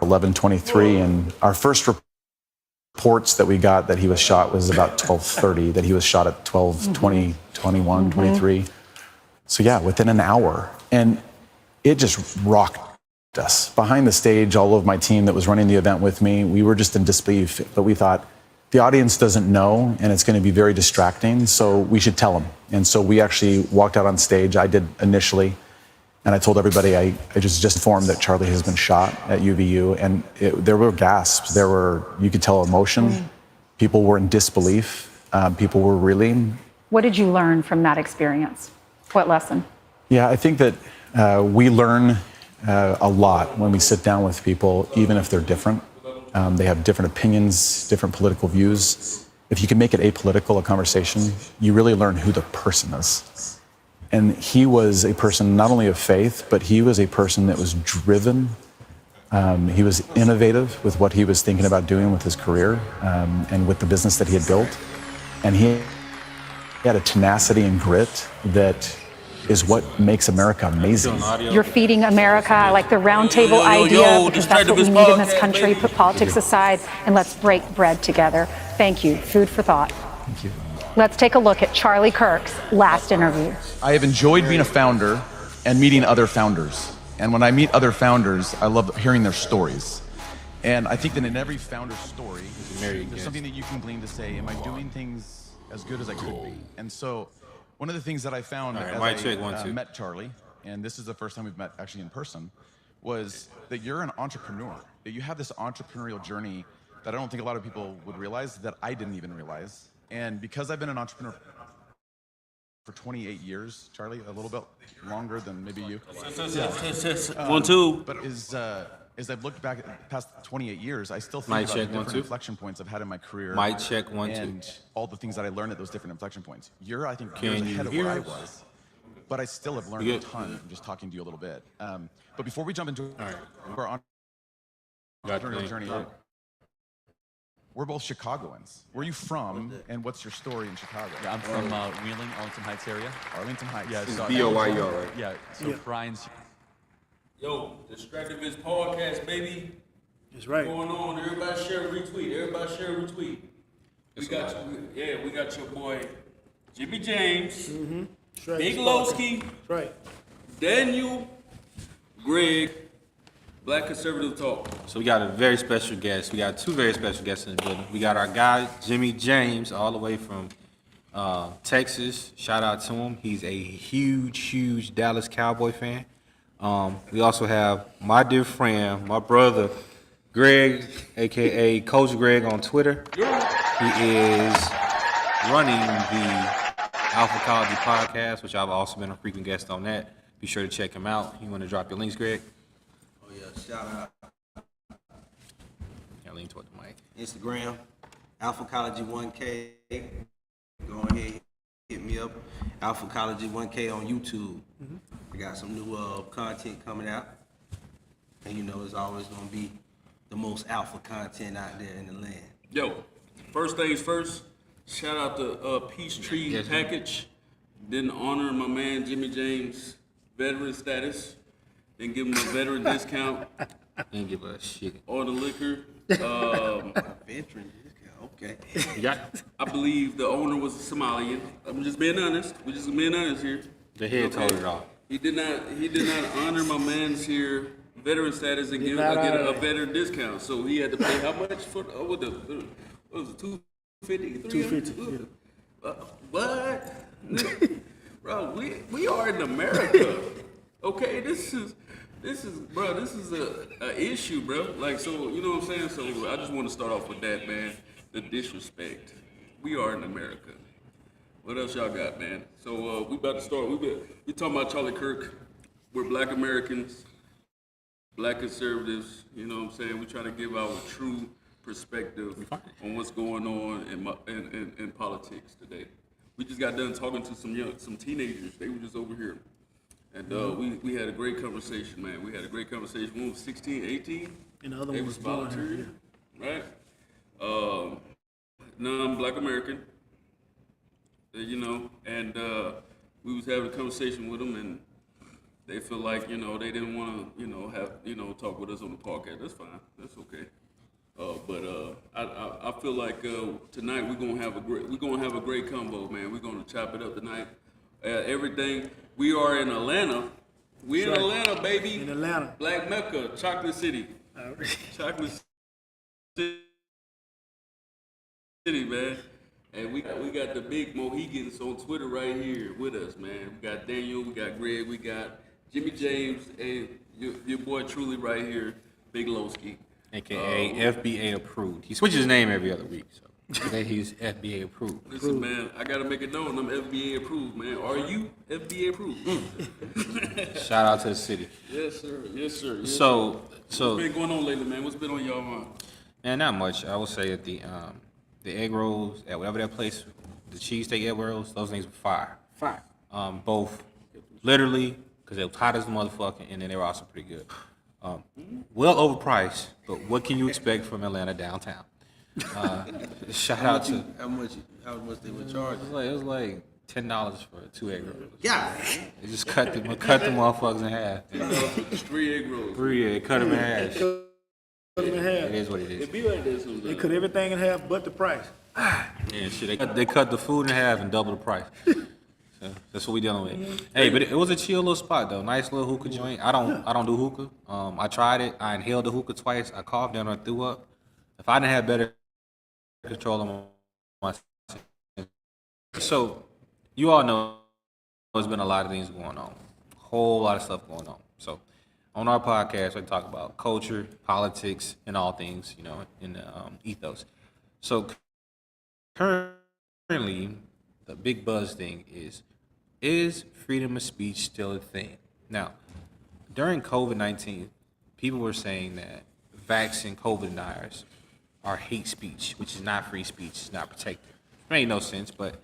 11:23, and our first reports that we got that he was shot was about 12:30, that he was shot at 12:20, 21, 23. So yeah, within an hour. And it just rocked us. Behind the stage, all of my team that was running the event with me, we were just in disbelief, but we thought, the audience doesn't know, and it's going to be very distracting, so we should tell them. And so we actually walked out on stage. I did initially, and I told everybody I just informed that Charlie has been shot at UVU, and there were gasps. You could tell emotion. People were in disbelief. People were reeling. What did you learn from that experience? What lesson? Yeah, I think that we learn a lot when we sit down with people, even if they're different. They have different opinions, different political views. If you can make it apolitical, a conversation, you really learn who the person is. And he was a person not only of faith, but he was a person that was driven. He was innovative with what he was thinking about doing with his career and with the business that he had built. And he had a tenacity and grit that is what makes America amazing. You're feeding America. I like the roundtable idea because that's what we need in this country. Put politics aside and let's break bread together. Thank you. Food for thought. Thank you. Let's take a look at Charlie Kirk's last interview. I have enjoyed being a founder and meeting other founders. And when I meet other founders, I love hearing their stories. And I think that in every founder's story, there's something that you can glean to say, am I doing things as good as I could be? And so one of the things that I found as I met Charlie, and this is the first time we've met actually in person, was that you're an entrepreneur, that you have this entrepreneurial journey that I don't think a lot of people would realize, that I didn't even realize. And because I've been an entrepreneur for 28 years, Charlie, a little bit longer than maybe you. 1, 2. But as I've looked back at the past 28 years, I still think about the different inflection points I've had in my career. Mic check, 1, 2. And all the things that I learned at those different inflection points. You're, I think, years ahead of where I was. But I still have learned a ton from just talking to you a little bit. But before we jump into our entrepreneurial journey, we're both Chicagoans. Where are you from, and what's your story in Chicago? Yeah, I'm from Wheeling, Arlington Heights area. Arlington Heights. Yeah, so BOYO, right? Yeah, so Brian's. Yo, Distractivist podcast, baby. That's right. What's going on? Everybody share, retweet. Everybody share, retweet. We got your boy Jimmy James, Right. Big Lowski, Right. Daniel, Greg, Black Conservative Talk. So we got a very special guest. We got two very special guests in the building. We got our guy Jimmy James, all the way from Texas. Shout out to him. He's a huge Dallas Cowboy fan. We also have my dear friend, my brother, Greg, aka Coach Greg on Twitter. He is running the Alphacology podcast, which I've also been a frequent guest on that. Be sure to check him out. You want to drop your links, Greg? Oh yeah, shout out. Yeah, lean toward the mic. Instagram, Alphacology 1K. Go ahead, hit me up. Alphacology 1K on YouTube. I got some new content coming out. And you know, it's always gonna be the most alpha content out there in the land. Yo, first things first, shout out to Peachtree Package. Didn't honor my man Jimmy James' veteran status. Didn't give him a veteran discount. Didn't give a shit. Or the liquor. Veteran discount, okay. Yeah. I believe the owner was a Somalian. I'm just being honest. We're just being honest here. The head told it all. He did not honor my man's here veteran status and get a veteran discount. So he had to pay how much for what was it, $250? $250. What? Bro, we are in America. Okay, this is a issue, bro. Like, so, you know what I'm saying? So I just want to start off with that, man. The disrespect. We are in America. What else y'all got, man? So we about to start. We talking about Charlie Kirk. We're Black Americans, Black conservatives. You know what I'm saying? We try to give our true perspective on what's going on in politics today. We just got done talking to some teenagers. They were just over here. And we had a great conversation, man. We had a great conversation. One was 16, 18. And the other they one was was born volunteering, here. right? Non-Black American, you know, and we was having a conversation with them, and they feel like, they didn't want to, have, talk with us on the podcast. That's fine. That's okay. I feel like tonight we're gonna have a great combo, man. We're gonna chop it up tonight. Everything. We are in Atlanta. We in That's right. Atlanta, baby. In Atlanta. Black Mecca, Chocolate City. Chocolate City, man. And we got the big Mohegans on Twitter right here with us, man. We got Daniel, we got Greg, we got Jimmy James, and your boy truly right here, Big Lowski. AKA FBA approved. He switches his name every other week, so today he's FBA approved. Listen, man, I gotta make it known I'm FBA approved, man. Are you FBA approved? Shout out to the city. Yes, sir. Yes, sir. Yes, So What's been going on lately, man? What's been on y'all mind? man, not much. I would say that the egg rolls at whatever that place, the cheesesteak egg rolls, those things were fire. Fine. Both literally because they were hot as a motherfucker, and then they were also pretty good. Well overpriced, but what can you expect from Atlanta downtown? Shout out to How much they were charging? it was like $10 for 2 egg rolls. Yeah. They just cut the motherfuckers in half. It's 3 egg rolls. Cut them in half. Cut them in half. It is what it is. It be like that sometimes. They cut everything in half but the price. Yeah, shit. They cut the food in half and double the price. So that's what we dealing with. Hey, but it was a chill little spot though. Nice little hookah joint. I don't do hookah. I tried it. I inhaled the hookah twice. I coughed and I threw up. If I didn't have better control of my so you all know there's been a lot of things going on. Whole lot of stuff going on. So on our podcast, we talk about culture, politics, and all things, in the ethos. So currently, the big buzz thing is freedom of speech still a thing? Now, during COVID-19, people were saying that vax and COVID deniers are hate speech, which is not free speech, it's not protected. It made no sense, but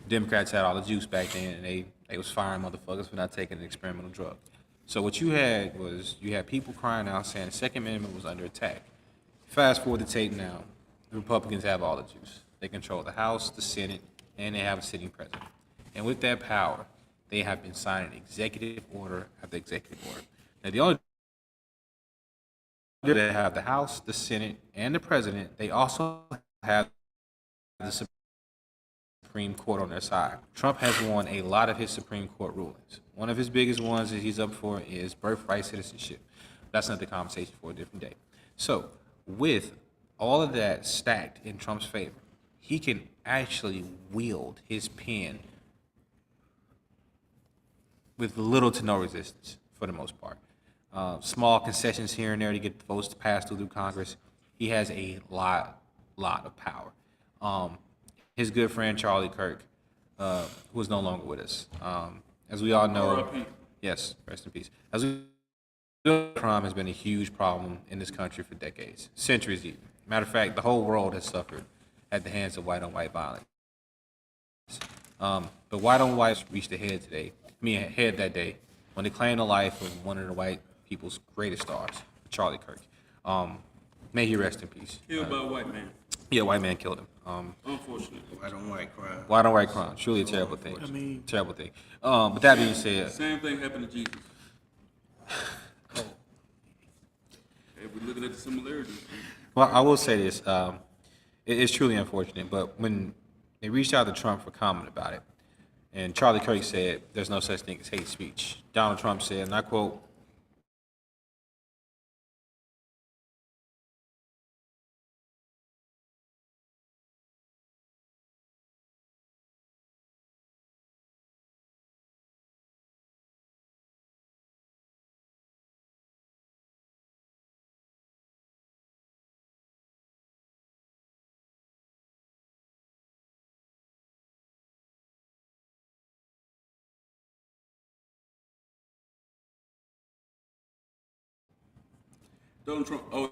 Democrats had all the juice back then, and they was firing motherfuckers for not taking an experimental drug. So what you had people crying out saying the Second Amendment was under attack. Fast forward the tape now, the Republicans have all the juice. They control the House, the Senate, and they have a sitting president. And with that power, they have been signing executive order after executive order. Now, the only they have the House, the Senate, and the president. They also have the Supreme Court on their side. Trump has won a lot of his Supreme Court rulings. One of his biggest ones that he's up for is birthright citizenship. That's another conversation for a different day. So, with all of that stacked in Trump's favor, he can actually wield his pen with little to no resistance for the most part. Small concessions here and there to get the votes to pass through Congress. He has a lot of power. His good friend Charlie Kirk, who is no longer with us, as we all know, R.I.P. yes, rest in peace. As we know, crime has been a huge problem in this country for decades, centuries even. Matter of fact, the whole world has suffered at the hands of white-on-white violence. But white-on-white reached ahead that day when they claimed the life of one of the white people's greatest stars, Charlie Kirk. May he rest in peace. Killed by a white man. Yeah, white man killed him. Unfortunately. White on white crime. White-on-white crime, truly a terrible thing. I mean- terrible thing. But that being said, Same thing happened to Jesus. Hey, we're looking at the similarities. well, I will say this. It's truly unfortunate, but when they reached out to Trump for comment about it, and Charlie Kirk said there's no such thing as hate speech, Donald Trump said, and I quote, Donald Trump. Oh,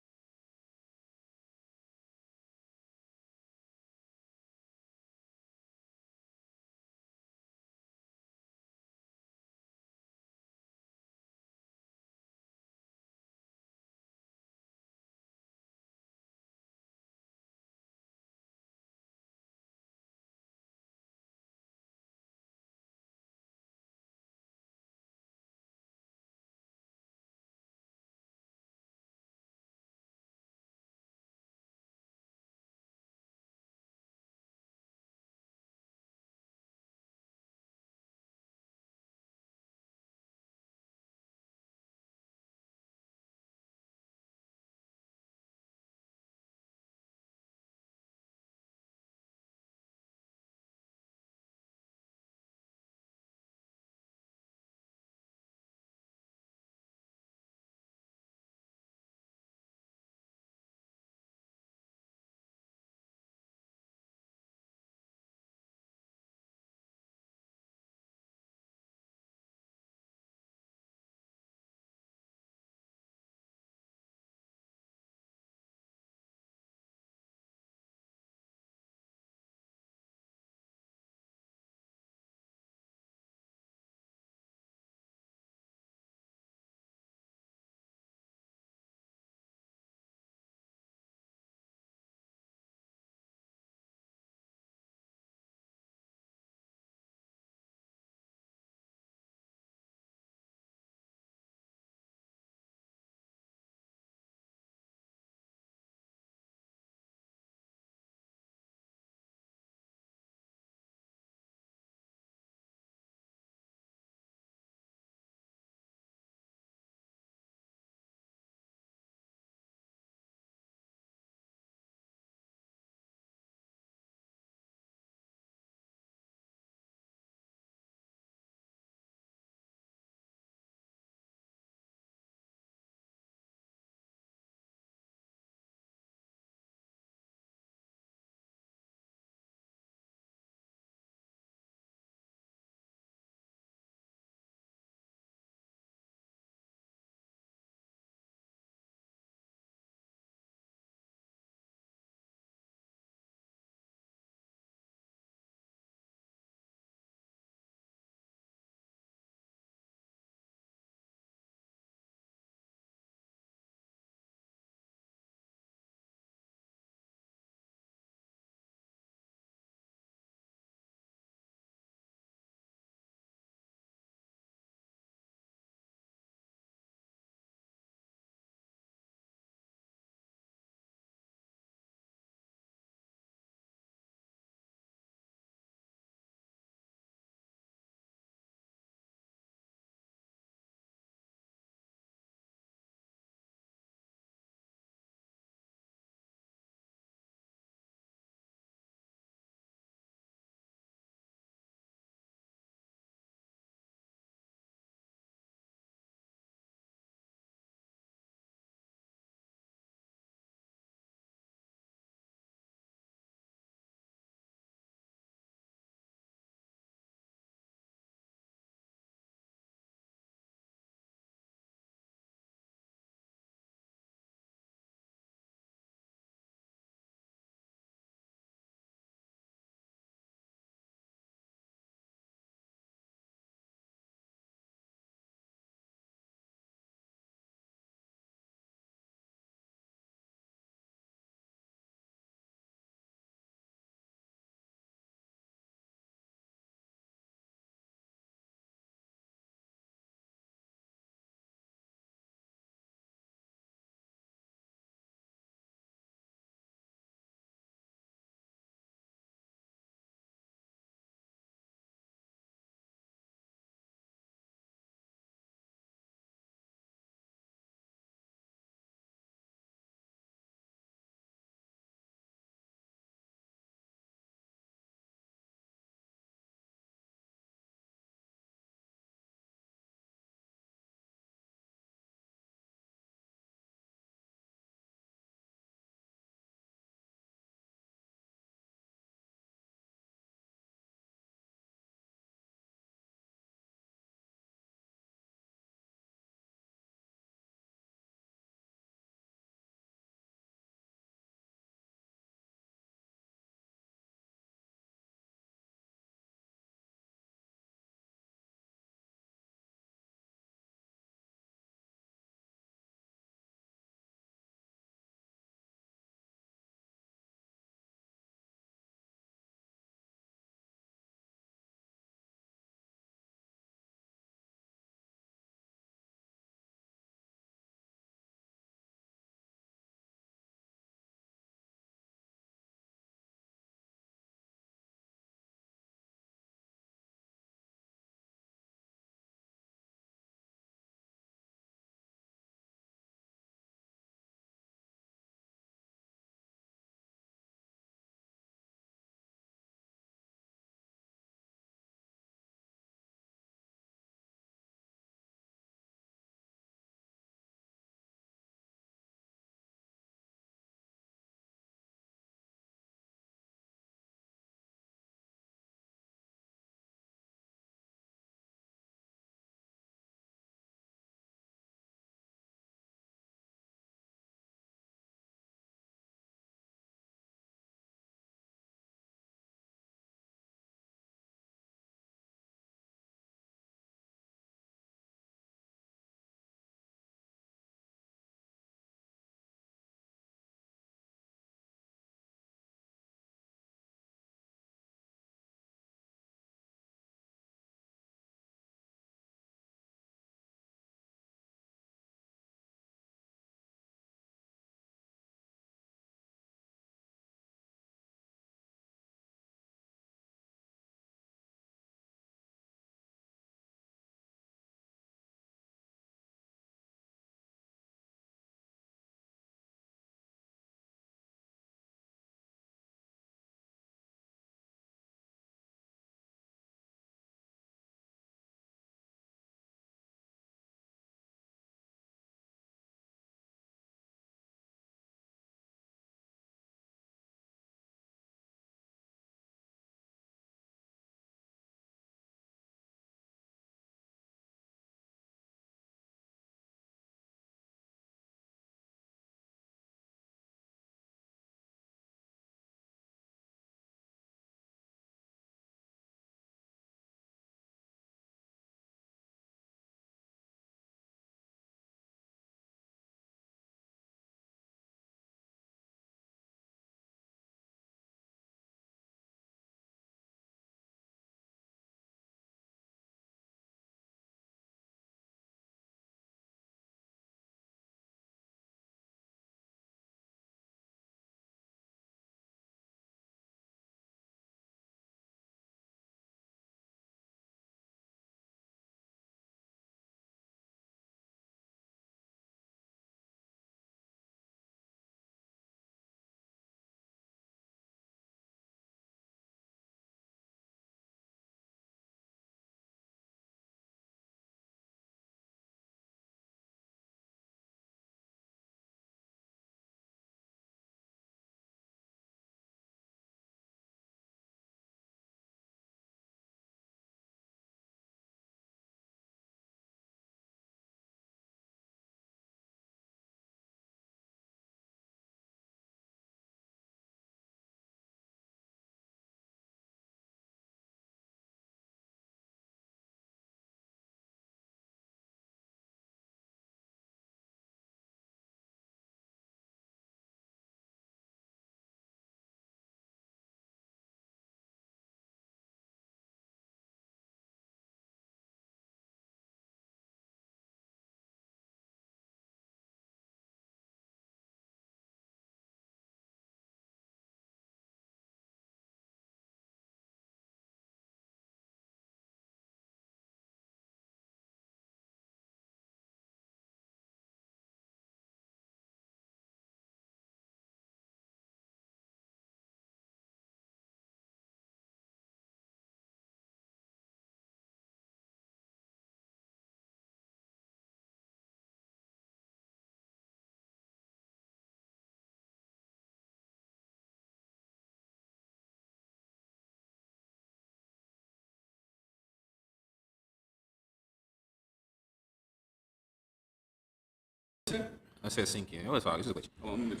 I said sink in. It was fine. It's just a glitch. Oh, I'm gonna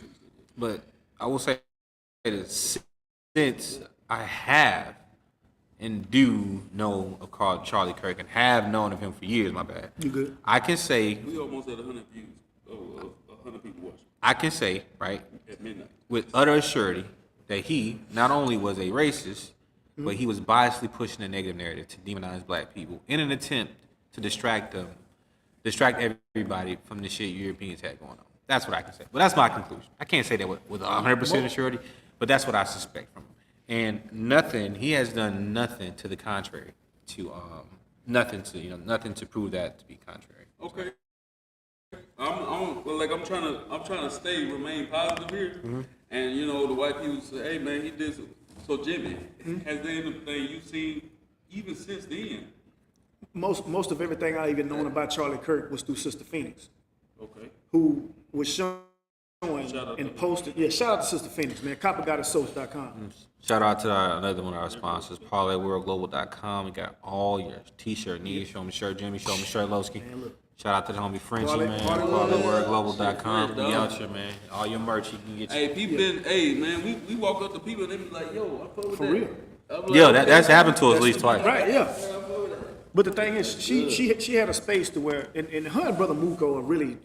But I will say that since I have and do know of Charlie Kirk and have known of him for years, my bad. You good? I can say, We almost at 100 views. Oh, 100 people watching I can say, right, at midnight. with utter surety that he not only was a racist, but he was biasly pushing a negative narrative to demonize black people in an attempt to distract everybody from the shit Europeans had going on. That's what I can say. But that's my conclusion. I can't say that with 100% surety, but that's what I suspect from him. And he has done nothing to the contrary, nothing to prove that to be contrary. Okay. I'm trying to remain positive here. And the white people say, hey man, he did some. So Jimmy, has there anything you've seen even since then? Most of everything I even known about Charlie Kirk was through Sister Phoenix, Okay. who was showing out and posted. Yeah, shout out to Sister Phoenix, man. CopperGoddessSource.com. Shout out to another one of our sponsors, ParlayWorldGlobal.com. We got all your t-shirt needs. Show me shirt, Jimmy. Show me shirt, Lowski. Shout out to the homie Frenchie, man. ParlayWorldGlobal.com. We out here, man. All your merch you can get. Hey, people man, we walk up to people and they be like, yo, I fuck with For that. real. I'm like, Yeah, that's happened to us at least twice. Right, yeah. But the thing is, she had a space to where, and her and Brother Muko are really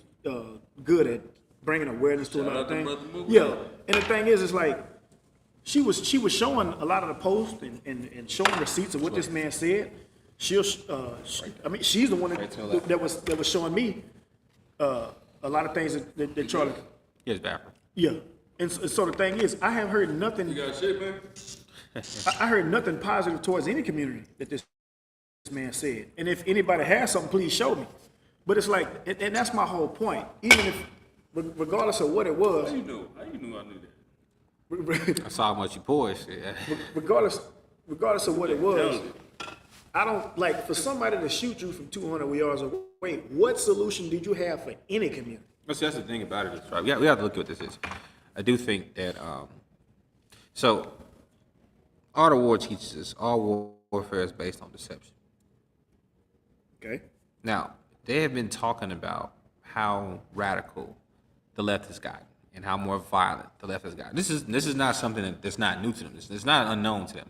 good at bringing awareness to a lot of out to things. Brother Muko. Yeah, and the thing is, it's like she was showing a lot of the posts and showing receipts of what this man said. She's the one that was showing me a lot of things that Charlie. Yes, Bapper. Yeah, and so the thing is, I have heard nothing. You got shit, man? I heard nothing positive towards any community that this man said. And if anybody has something, please show me. But it's like, and that's my whole point. Even if, regardless of what it was, How you know I knew that? I saw how much you poured. Shit. regardless of what it was, I don't like for somebody to shoot you from 200 yards away. What solution did you have for any community? That's the thing about it. Is, right? We have to look at what this is. I do think that so Art of War teaches us all warfare is based on deception. Okay. Now, they have been talking about how radical the left has gotten and how more violent the left has gotten. This is not something that's not new to them. It's not unknown to them.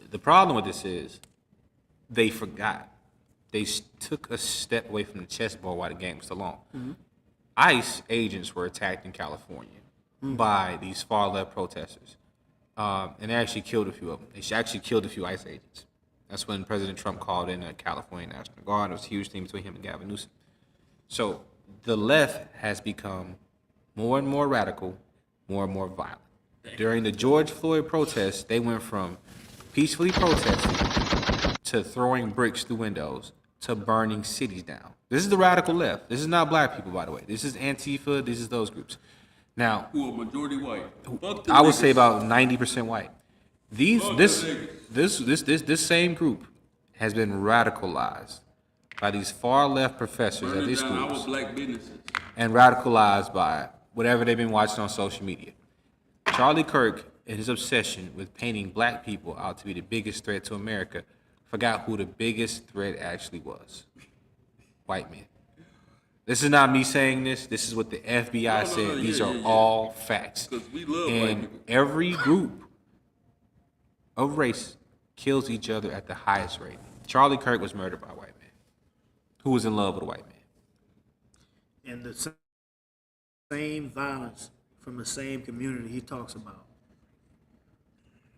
The problem with this is they forgot. They took a step away from the chessboard while the game was still on. ICE agents were attacked in California by these far left protesters. And they actually killed a few of them. They actually killed a few ICE agents. That's when President Trump called in the California National Guard. It was a huge thing between him and Gavin Newsom. So the left has become more and more radical, more and more violent. During the George Floyd protests, they went from peacefully protesting to throwing bricks through windows to burning cities down. This is the radical left. This is not black people, by the way. This is Antifa. This is those groups. Now, Who are majority white? Fuck the I would say niggas. about 90% white. Fuck This same group has been radicalized by these far left professors at Burning these down our schools black businesses. and radicalized by whatever they've been watching on social media. Charlie Kirk, in his obsession with painting black people out to be the biggest threat to America, forgot who the biggest threat actually was. White men. This is not me saying this. This is what the FBI said. These are all facts. 'Cause we love white And people. every group of race kills each other at the highest rate. Charlie Kirk was murdered by a white man who was in love with a white man. And the same violence from the same community he talks about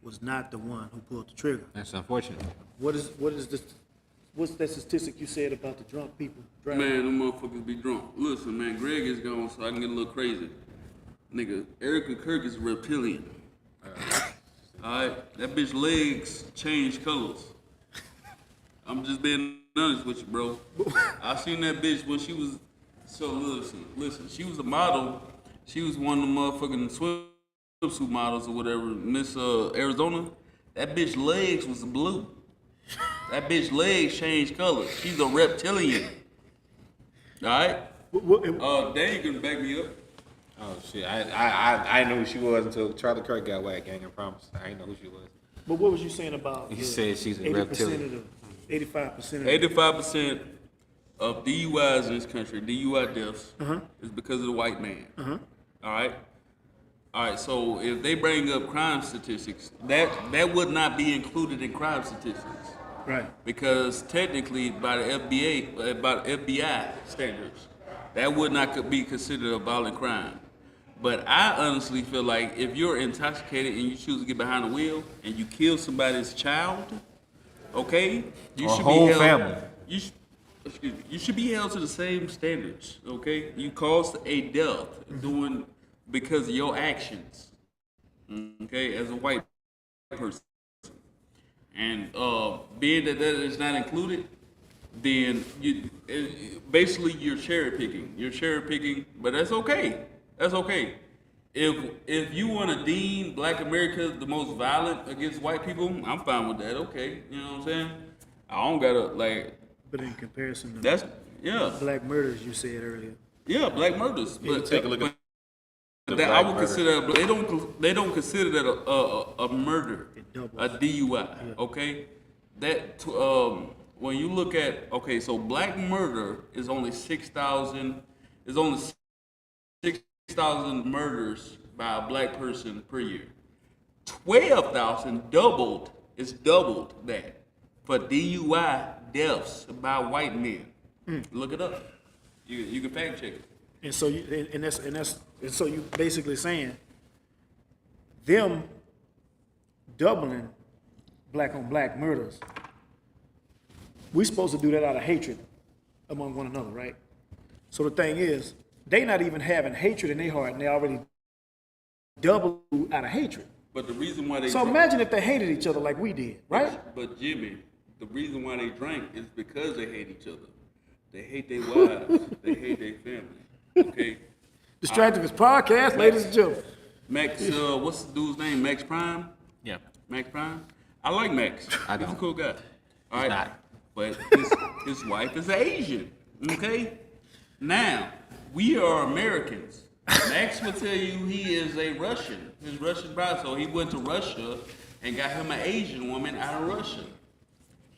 was not the one who pulled the trigger. That's unfortunate. What's that statistic you said about the drunk people driving? Man, them motherfuckers be drunk. Listen, man, Greg is gone, so I can get a little crazy. Nigga, Erica Kirk is a reptilian. Alright? That bitch legs change colors. I'm just being honest with you, bro. I seen that bitch when she was, so listen, she was a model. She was one of the motherfucking swimsuit models or whatever, Miss Arizona. That bitch legs was blue. That bitch legs changed colors. She's a reptilian. Alright? Dan, you can back me up. Oh shit! I didn't know who she was until Charlie Kirk got whacked, gang. I promise. I didn't know who she was. But what was you saying about He said she's a 80% reptilian. of the 85% of 85% of DUIs in this country, DUI deaths, is because of the white man. All right? All right, so if they bring up crime statistics, that would not be included in crime statistics. Right. Because technically, by the FBI standards, that would not be considered a violent crime. But I honestly feel like if you're intoxicated and you choose to get behind the wheel and you kill somebody's child, okay, you Or should whole be held. family. You should be held to the same standards. Okay, you caused a death because of your actions. Okay, as a white person, and being that is not included, then basically you're cherry picking. You're cherry picking, but that's okay. That's okay. If you want to deem Black America the most violent against white people, I'm fine with that. Okay, you know what I'm saying? I don't gotta like. But in comparison to That's black murders, you said earlier. Yeah, black murders. But take a look at the that black I would murder. consider they don't consider that a murder, doubles. a DUI. Okay, that when you look at so black murder is only 6,000. Is only 6,000 murders by a black person per year. 12,000 doubled that for DUI deaths by white men. Look it up. You can fact check it. And so you basically saying them doubling black on black murders. We supposed to do that out of hatred among one another, right? So the thing is, they not even having hatred in their heart, and they already double out of hatred. But the reason why they So imagine if they hated each other like we did, right? But Jimmy, the reason why they drank is because they hate each other. They hate their wives. They hate their family. Okay. Distractivist podcast, ladies and gentlemen. Max, what's the dude's name? Max Prime? Yeah. Max Prime? I like Max. I He's a don't. cool guy. All right. not. But his wife is Asian. Okay? Now, we are Americans. Max will tell you he is a Russian. His Russian bride. So he went to Russia and got him an Asian woman out of Russia.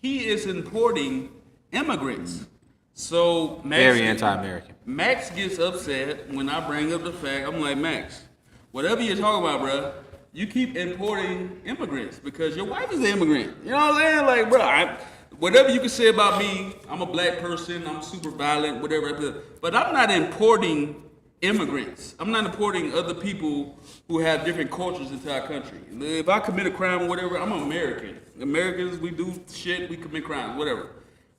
He is importing immigrants. So Max, Very anti-American. Max gets upset when I bring up the fact. I'm like, Max, whatever you're talking about, bro, you keep importing immigrants because your wife is an immigrant. You know what I'm saying? Like, bro, whatever you can say about me, I'm a black person, I'm super violent, whatever. But I'm not importing immigrants. I'm not importing other people who have different cultures into our country. If I commit a crime or whatever, I'm American. Americans, we do shit, we commit crimes, whatever.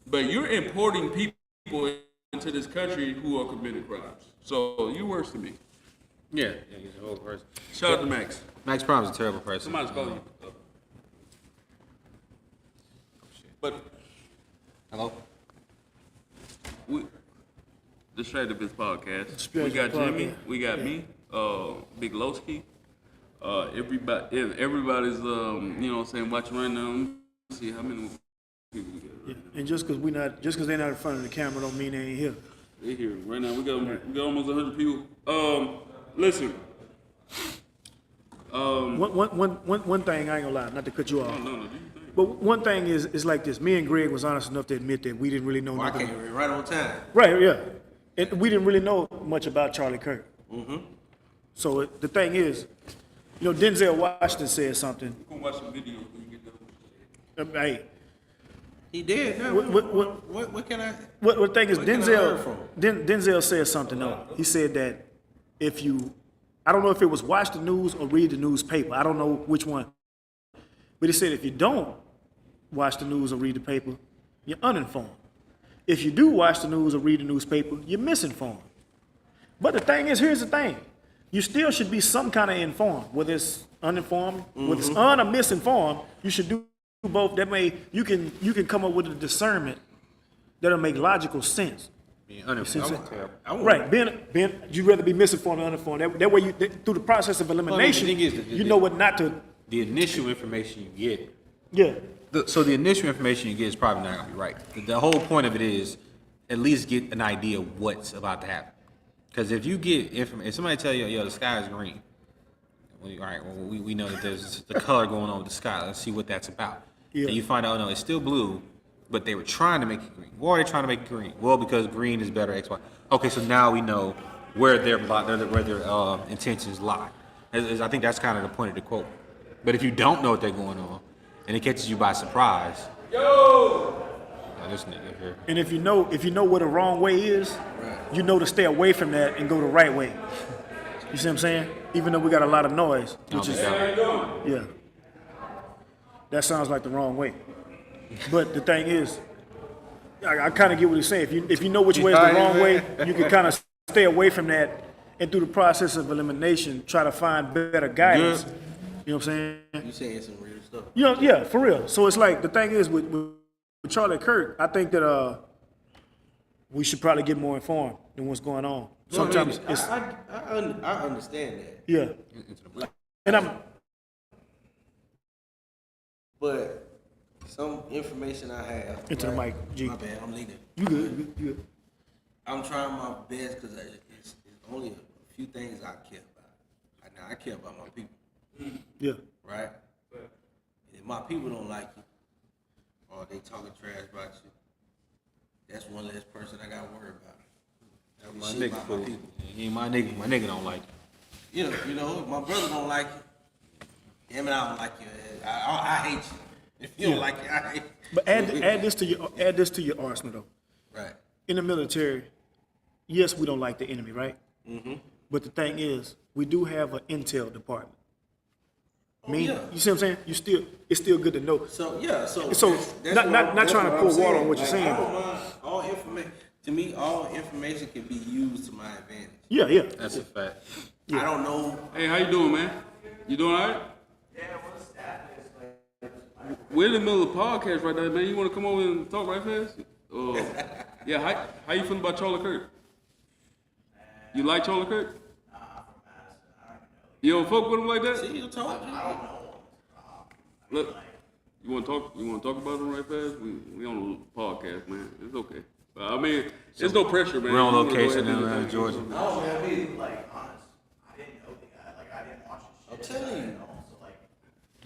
But you're importing people into this country who are committing crimes. So you're worse than me. Yeah, he's a whole person. Shout out to Max. Max Prime is a terrible person. Somebody's calling you. But Hello? Distractivist podcast. Distractivist We got Jimmy. podcast. We got me. Big Lowski. Everybody's you know what I'm saying, watching right now. Let's see how many people we got. Yeah. And just because they're not in front of the camera don't mean they ain't here. They here right now. We got almost 100 people. Listen. One thing, I ain't gonna lie, not to cut you off. No, do you think? But one thing is like this. Me and Greg was honest enough to admit that we didn't really know I nothing. came right on time. Right, yeah. And we didn't really know much about Charlie Kirk. So the thing is, you know, Denzel Washington said something. We're gonna watch some videos when you get done. Hey, He did. Now, what can I? what the thing is, What can I learn from? Denzel said something though. He said that if you, I don't know if it was watch the news or read the newspaper. I don't know which one. But he said if you don't watch the news or read the paper, you're uninformed. If you do watch the news or read the newspaper, you're misinformed. But the thing is, here's the thing. You still should be some kind of informed, whether it's uninformed, whether it's un or misinformed, you should do both. That way you can come up with a discernment that'll make logical sense. Being uninformed. Right, being you'd rather be misinformed than uninformed. That way you through the process of elimination, thing is that you know what not to. The initial information you get. Yeah. So the initial information you get is probably not going to be right. The whole point of it is at least get an idea of what's about to happen. Because if you get if somebody tell you, yo, the sky is green, well, all right, well, we know that there's the color going on with the sky. Let's see what that's about. Yeah. And you find out, no, it's still blue, but they were trying to make it green. Why are they trying to make it green? Well, because green is better X, Y. Okay, so now we know where their intentions lie. I think that's kind of the point of the quote. But if you don't know what they're going on, and it catches you by surprise, this nigga here. And if you know what a wrong way is, you know to stay away from that and go the right way. You see what I'm saying? Even though we got a lot of noise, which is yeah, that sounds like the wrong way. But the thing is, I kind of get what he's saying. If you know which way is the wrong way, you can kind of stay away from that, and through the process of elimination, try to find better guidance. You know what I'm saying? You saying some real stuff. You know, yeah, for real. So it's like the thing is with Charlie Kirk, I think that we should probably get more informed than what's going on. Sometimes it's I understand that. yeah, and But some information I have. Into the mic, G. My bad, I'm leaving. you good, you good. I'm trying my best because it's only a few things I care about. Now I care about my people, Yeah, right? If my people don't like you, or they talking trash about you, that's one less person I got to worry about. My Shit nigga, about my people. my nigga don't like it. You know, if my brother don't like you, him and I don't like you. I hate you. If you don't like it, I hate you. but add this to your arsenal though. Right. In the military, yes, we don't like the enemy, right? Mm-hmm. But the thing is, we do have an intel department. Yeah. You see what I'm saying? It's still good to know. So yeah, so Not that's trying to what pour I'm water on what you're Like, saying. I don't mind all information. To me, all information can be used to my advantage. Yeah. That's a fact. I don't know. Hey, how you doing, man? You doing all right? We're in the middle of the podcast right now, man. You want to come over and talk right fast? Yeah, how you feeling about Charlie Kirk? You like Charlie Kirk? You don't fuck with him like that? See, you told you. Look, you want to talk about him right fast? We on the podcast, man. It's okay. I mean, there's no pressure, man. We're on You wanna go location ahead and in do the Georgia. thing. No, man, I mean, like, honest. I didn't know the guy. Like, I didn't watch his shit. I'm telling you. So, like,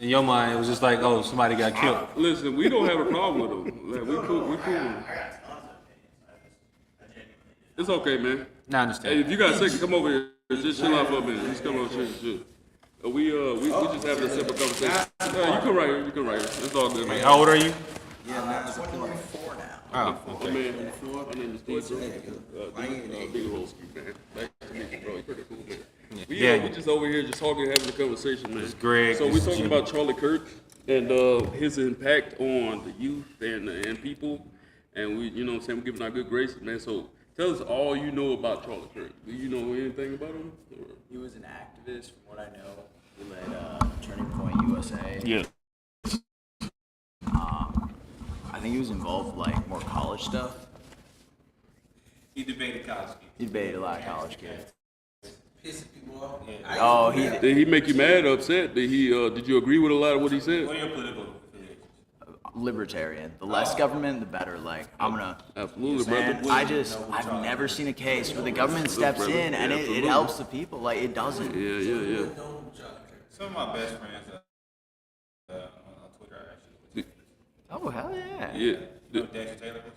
In your mind, it was just like, oh, somebody got killed. Listen, we don't have a problem with him. Like, we cool. I got tons of opinions. I genuinely did. It's okay, man. Nah, I Hey, understand. if you got a second, come over here. Just chill out for a minute. Just come over here. We just having a simple conversation. You come right here. You come right here. It's all good, man. How old are you? Yeah, now it's 24 now. Oh, My okay. man, my name is Steve, bro. Big Rolski, man. Nice to meet you, bro. You're pretty cool, man. We just over here just talking, having a conversation, man. It's Greg, So this we're is talking Jimmy. about Charlie Kirk and his impact on the youth and people, and we, you know what I'm saying, we're giving our good graces, man. So tell us all you know about Charlie Kirk. Do you know anything about him? Or? He was an activist, from what I know. He led Turning Point USA. Yeah. I think he was involved with, like, more college stuff. He debated college kids. He debated a lot of college kids. pissing people off. Oh, he Did he make you mad or upset? Did you agree with a lot of what he said? What are your political affiliations? libertarian. The less government, the better. Like, I'm gonna. Absolutely, And brother. I've never seen a case where the government steps in and it helps the people. Like, it doesn't. Yeah. Some of my best friends on Twitter are actually. Oh, hell yeah. Yeah. You know who Dexter Taylor was?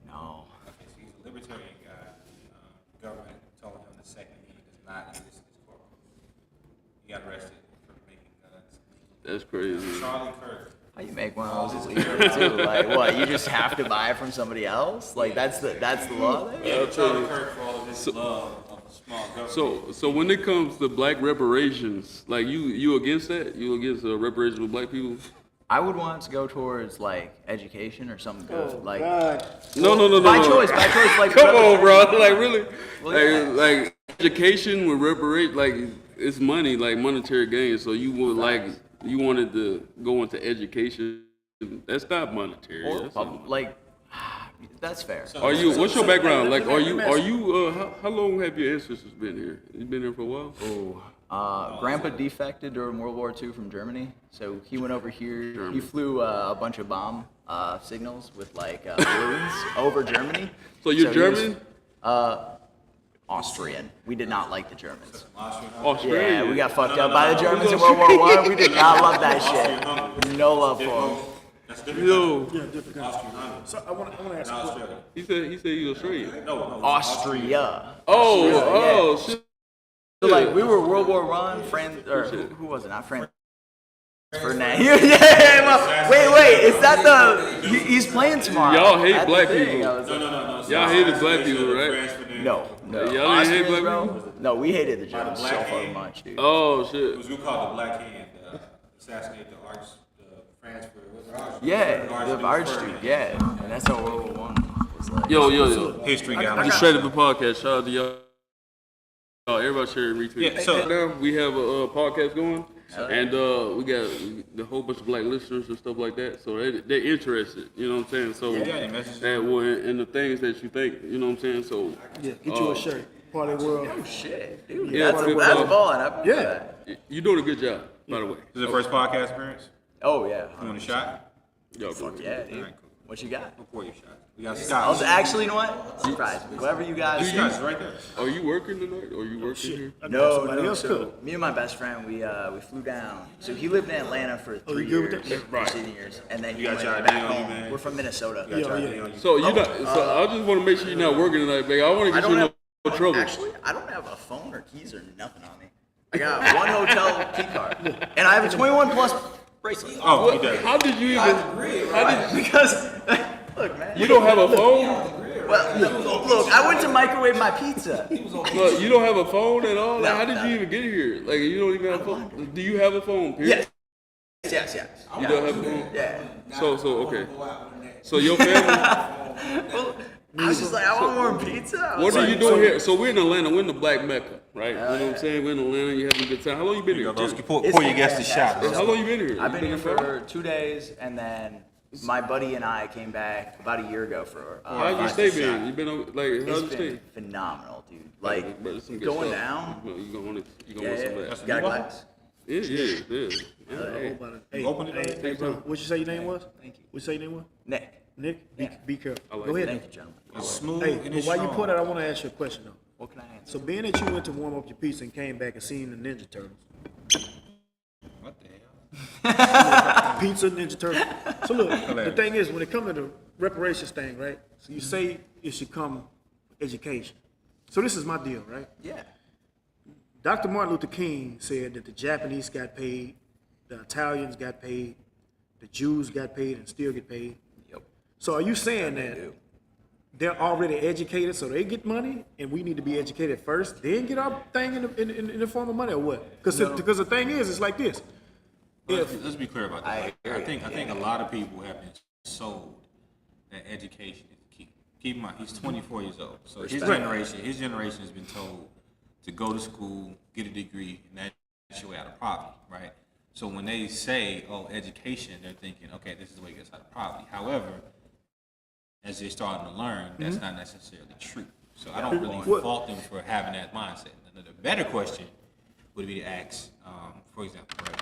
No. Okay, so he's a libertarian guy. The government told him the second he does not enlist his corporal, he got arrested for making guns. That's crazy. Charlie Kirk. How you make one of those illegal too? Like, what? You just have to buy it from somebody else? Like, that's the law there? Yeah, Charlie Kirk for all of his love of the small government. So when it comes to black reparations, like you against that? You against reparations with black people? I would want it to go towards, like, education or something good. Like, No. by choice. Like, Come on, bro. Like really? Well, yeah. Like education with reparation, like it's money, like monetary gain. So you would you wanted to go into education. That's not monetary. or, That's like, that's fair. Are you? What's your background? Like, are you? How long have your ancestors been here? You been here for a while? Grandpa defected during World War II from Germany, so he went over here. He flew a bunch of bomb signals with like balloons over Germany. So you're he was, German? Austrian. We did not like the Germans. Australia. Yeah, we got fucked up by the Germans in World War I. We did not love that shit. No love for them. That's different. Yo, Yeah, different country. So I want to ask you. Australia. he said he was Australian. No, Austria. Oh, shit. So like we were World War I, France, or who was it? Not France. Ferdinand. Yeah, well, wait, is that the? He's playing tomorrow. Y'all hate That's the black thing. people. I was like, Y'all hated black people, right? no. Y'all didn't hate Austrians, black bro? people? No, we hated the Germans so black fucking hand. much, dude. Oh It shit. was group called the Black Hand. Assassinate the France for Yeah, the Archduke. Yeah, and that's how World War I was like. Yo. History We gallery. straight up a podcast. Shout out to y'all. Everybody share and retweet. Yeah, so- Right now we have a podcast going, and we got a whole bunch of black listeners and stuff like that. So they're interested. You know what I'm saying? So any messages? and the things that you think. You know what I'm saying? So Yeah, get you a shirt. Party world. Shit, dude. Yeah, that's good that's job. balling. Yeah. you're doing a good job, by the way. This is the first podcast appearance. Oh yeah. You want a shot? Y'all Fuck good. yeah, dude. Alright, cool. What you got? We'll pour you a shot. We got I was Scott. actually, you know what? Surprise me. Whatever you guys. Scott's right there. Are you working tonight? Or are you working here? I got No, somebody no. else So cook. me and my best friend, we flew down. So he lived in Atlanta for 3 you good years, with that? preceding years, and then he got went your back ID on you, home. man? We're from Minnesota. Yeah. So you not. So I just want to make sure you're not working tonight, baby. I want to I get don't you in have no trouble. Actually, I don't have a phone or keys or nothing on me. I got one hotel key card, and I have a 21 plus bracelet. Oh, he does. How did you even? Because look, man. You don't have a phone? Well, look, I went to microwave my pizza. Look, you don't have a phone at all? Like, No, how did no. you even get here? Like, you don't even have a phone? Do you have a phone, period? Yes. You don't have a phone? Yeah. So, okay. So your family, I was just like, I want more pizza. I was what are like, you doing here? So we're in Atlanta, we're in the Black Mecca, right? You know what I'm saying? We're in Atlanta, you having a good time. How long you been here? Pour It's your guest a shot. fantastic. How long you been here? I've been here for 2 days, and then my buddy and I came back about a year ago for. How's your stay been? You been, like, how's your It's stay? been phenomenal, dude. Like Bro, there's some good going stuff. down. You gonna want Yeah, some of that. got a glass. Yeah. Hey, Open it up. hey, Take bro, time. what you say your name was? Thank you. What you say your name was? Nick. Nick? Be careful. I like Go it. ahead. Thank you, gentlemen. Smooth Hey, and but it's while you strong. pour that, I want to ask you a question though. What can I answer? So being that you went to warm up your pizza and came back and seen the Ninja Turtles, What the hell? pizza Ninja Turtles. So look, the thing is, when it comes to the reparations thing, right? So you say it should come education. So this is my deal, right? Yeah. Dr. Martin Luther King said that the Japanese got paid, the Italians got paid, the Jews got paid and still get paid. Yep. So are you saying that do. they're already educated, so they get money, and we need to be educated first, then get our thing in the form of money, or what? Because the thing is, it's like this. Let's be clear about that. I think a lot of people have been sold that education is the key. Keep in mind, he's 24 years old, so his generation has been told to go to school, get a degree, and that's your way out of poverty, right? So when they say, "Oh, education," they're thinking, "Okay, this is the way it gets out of poverty." However, as they're starting to learn, that's not necessarily true. So I don't really fault them for having that mindset. The better question would be to ask, for example, right?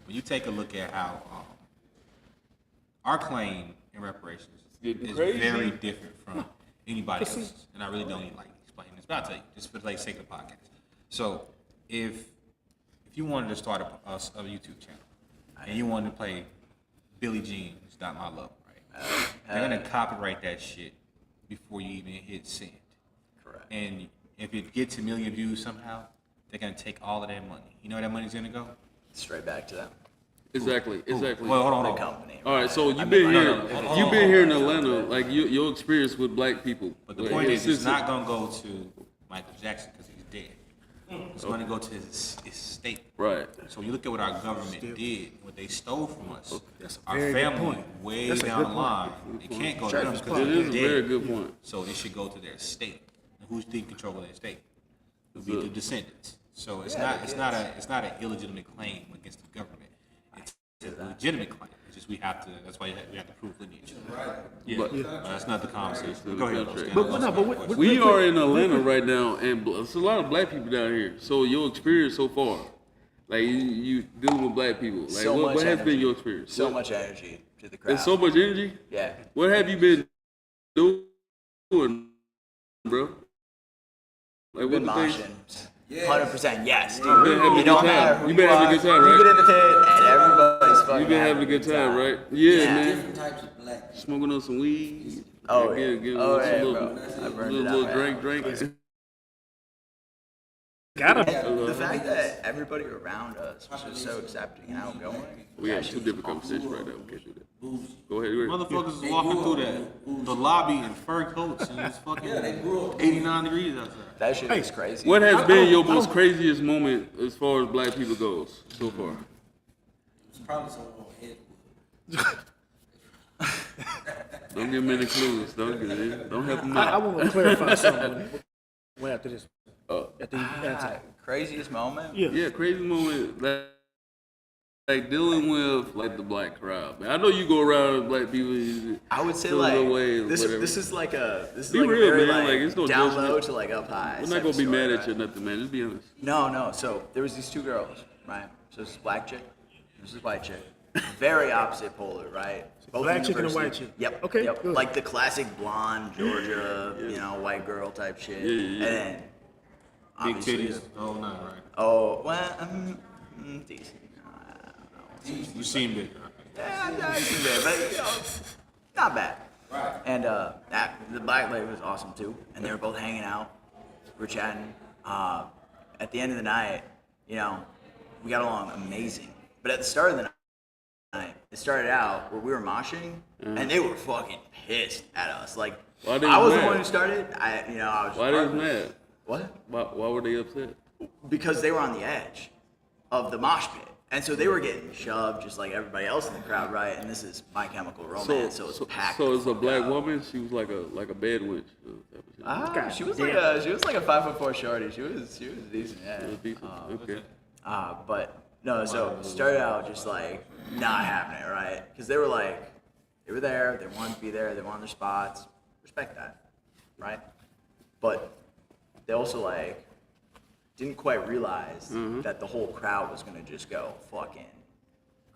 When you take a look at how our claim in reparations is very different from anybody else's, and I really don't even like explaining this, but I'll tell you, just for the sake of the podcast. So if you wanted to start a YouTube channel and you wanted to play Billie Jean's "Not My Love," right? They're gonna copyright that shit before you even hit send. Correct. And if it gets a million views somehow, they're gonna take all of that money. You know where that money's gonna go? Straight back to them. Exactly. Well, hold The on. company. All right, so you've been here in Atlanta, like your experience with black people. But the point is, it's not gonna go to Michael Jackson because he's dead. It's gonna go to his estate. Right. So you look at what our government did, what they stole from us. Our very good family, point. way That's a down good the point. line, it can't go to them because It they're is a very dead. good point. So it should go to their estate. And who's in control of their estate? It would be the descendants. So it's not an illegitimate claim against the government. It's a legitimate claim. It's just that's why we have to prove lineage. Yeah. That's not the conversation. Go ahead. Oscar. But We are in Atlanta right now, and there's a lot of black people down here. So your experience so far, like you dealing with black people, like So what much has been energy. your experience? So much energy to the crowd. There's so much energy. Yeah. What have you been doing, bro? Like Been what the things? moshing. 100%. Yes, dude. Been having a It good don't time. matter who You been having a are. good time, You right? get in the pit and everybody's fucking been having a good time, right? Yeah, Yeah. man. Different types of black. Smoking on some weed. Oh, Yeah, yeah. give Oh, us a yeah, little, bro. I burned it little out, man. drink. Gotta. The fact that everybody around us was just so accepting and outgoing. We have two different conversations right now. We can't do that. Go ahead. Motherfuckers is walking through the lobby in fur coats and it's fucking 89 degrees outside. That shit is crazy. What has been your most craziest moment as far as black people goes so far? It's probably some on Ed. Don't give them any clues. Don't help them I out. want to clarify something. When after this, at the answer. Craziest moment? Yeah. Yeah, crazy moment. Like dealing with like the black crowd. Man, I know you go around with black people. I would say feel like no way, this whatever. is like a Be real, very man. Like, it's no down judgment. low to like up high. We're not gonna be mad at you or nothing, man. Just be honest. No. So there was these two girls, right? So this is black chick, this is white chick. Very opposite polar, right? Both black chick and a university. white chick. Yep. Okay, Yep. good. Like the classic blonde Georgia, white girl type shit. And then Big obviously, titties. Oh, no, right. oh well, decent. You seem big. Yeah, I see that, but not bad. Right. And the black lady was awesome too, and they were both hanging out. We were chatting. At the end of the night, we got along amazing. But at the start of the night, it started out where we were moshing, and they were fucking pissed at us. Like Why they I was mad? the one who started. I was. Why they was mad? What? Why were they upset? Because they were on the edge of the mosh pit. And so they were getting shoved just like everybody else in the crowd, right? And this is My Chemical Romance, so it's packed. So as a the fuck black out. woman, she was like a bad witch. She was like a 5'4" shorty. She was decent, yeah. Okay. But no, so it started out just like not having it, right? Because they were there, they wanted to be there, they wanted their spots. Respect that, right? But they also like didn't quite realize that the whole crowd was gonna just go fucking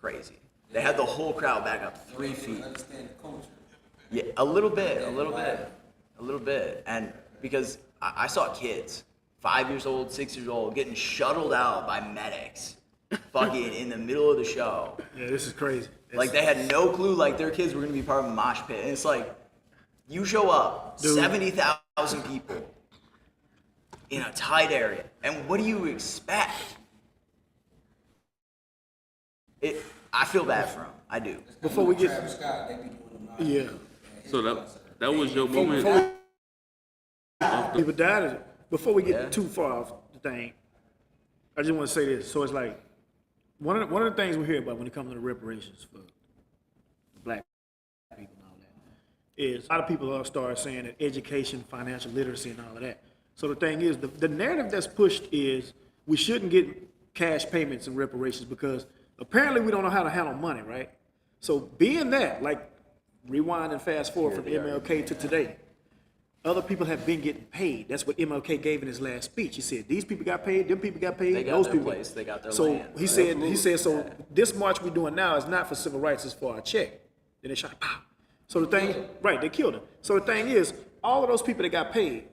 crazy. They had the whole crowd back up 3 feet. Understand the culture. Yeah, a little bit. And because I saw kids, 5 years old, 6 years old, getting shuttled out by medics, fucking in the middle of the show. Yeah, this is crazy. Like they had no clue like their kids were gonna be part of a mosh pit. And it's like, you show up, 70,000 people in a tight area, and what do you expect? I feel bad for them. I do. Before we get, Travis Scott, they be doing them. yeah. So that was your moment. People died. Before we get Yeah. too far off the thing, I just want to say this. So it's like one of the things we hear about when it comes to the reparations for black people and all that is a lot of people start saying that education, financial literacy, and all of that. So the thing is, the narrative that's pushed is we shouldn't get cash payments and reparations because apparently we don't know how to handle money, right? So being that, like rewind and fast forward from MLK to today, other people have been getting paid. That's what MLK gave in his last speech. He said, these people got paid, them people got paid, They got those their people. place, they got their so land. he said, so this march we're doing now is not for civil rights, it's for our check. Then they shot, pow. So the thing, right, they killed him. So the thing is, all of those people that got paid,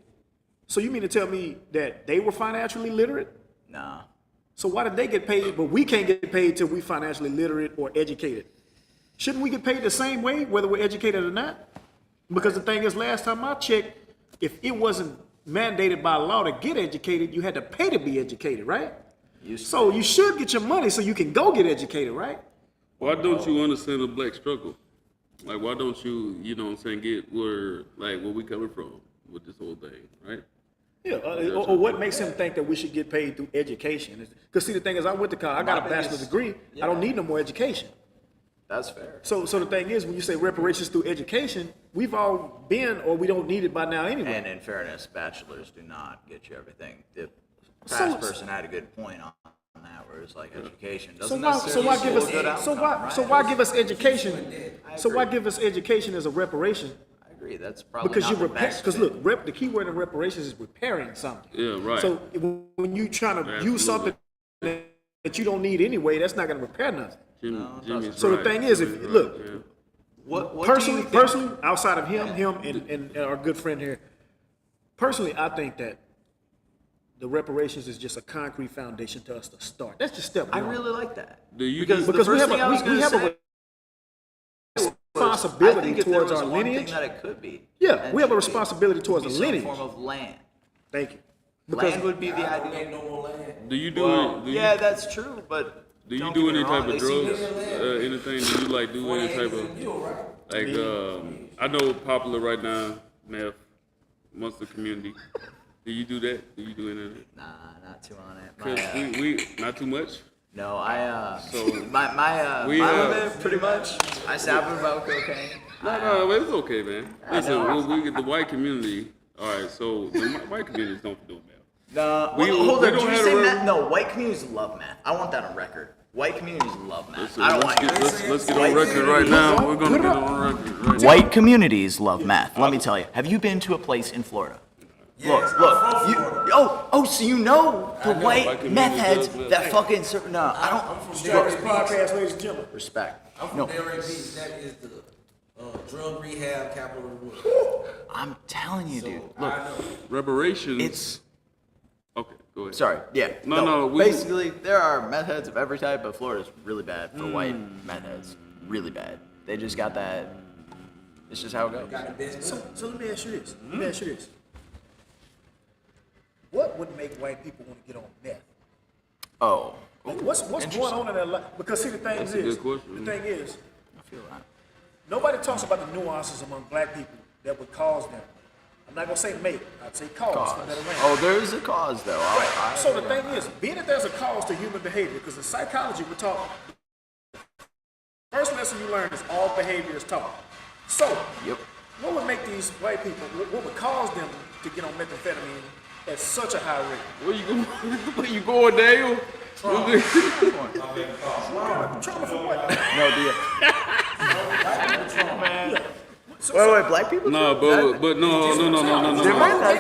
so you mean to tell me that they were financially literate? Nah. So why did they get paid, but we can't get paid till we financially literate or educated? Shouldn't we get paid the same way, whether we're educated or not? Because the thing is, last time I checked, if it wasn't mandated by law to get educated, you had to pay to be educated, right? So you should get your money so you can go get educated, right? Why don't you understand the black struggle? Like, why don't you, get where we coming from with this whole thing, right? Yeah, or what makes him think that we should get paid through education? Because see, the thing is, I went to college, I got a bachelor's degree, I don't need no more education. That's fair. So the thing is, when you say reparations through education, we've all been, or we don't need it by now anyway. And in fairness, bachelors do not get you everything. The past person had a good point on that, where it's like education doesn't So why give us necessarily equal a good outcome, so why give us education? So why give us education as a reparation? I agree. That's probably Because not you the repair. best Because fit. look, the key word in reparations is repairing something. Yeah, right. So when you trying to use something that you don't need anyway, that's not going to repair nothing. Jimmy's So the right. thing is, if Jimmy's look, right, yeah. What do you personally, think- outside of him and our good friend here, personally, I think that the reparations is just a concrete foundation to us to start. That's just step I one. really like that. Do you Because the Because we first have thing I was we going to have say a was, responsibility I think if there towards was our one lineage. thing that it could be. Yeah, and we have a should be, responsibility towards would the be some lineage. form of land. Thank you. Because Land would be the ideal. do you do Well, it? Do yeah, you, that's true, but do you don't do get me any wrong, type of they seem drugs? to- Anything? Do you like do any type of like? I know popular right now, meth amongst the community. Do you do that? Do you do any of that? Nah, not too on it. My, Because we not too much. no, I So, my we, limit pretty much. I stop about cocaine. No, but it's okay, man. Listen, we get the white community. All right, so the white communities don't do meth. No, We- hold we on. don't Did you have say a meth? No, white communities love meth. I want that on record. White communities love meth. Listen, I don't let's want get, let's get on record right now. We're gonna get on record right now. White communities love meth. Let me tell you. Have you been to a place in Florida? Look. So you know the white white meth community heads does meth. that fucking. No, I don't. Stratus podcast, ladies and gentlemen. Respect. I'm from No, Delray Beach. That is the drug rehab capital of the world. I'm telling you, dude. I Look, know. Reparations. it's. Okay, go ahead. Sorry. Yeah. No, we- Basically, there are meth heads of every type, but Florida's really bad for white meth heads. Really bad. They just got that. It's just how it goes. Got the best. So let me ask you this. Let me ask you this. What would make white people want to get on meth? Oh. Like, what's going on in their life? Because see, the thing That's a is, good question. the thing is, I feel that. nobody talks about the nuances among black people that would cause them. I'm not gonna say make. I'd say cause. For better Oh, there is a cause though. I So the thing is, being that there's a cause to human behavior, because in psychology we talk. First lesson you learn is all behavior is taught. So, Yep. what would make these white people? What would cause them to get on methamphetamine at such a high rate? Where you going? Where you going, Daniel? Trauma for what? No, wait, black people? No, but no. Different?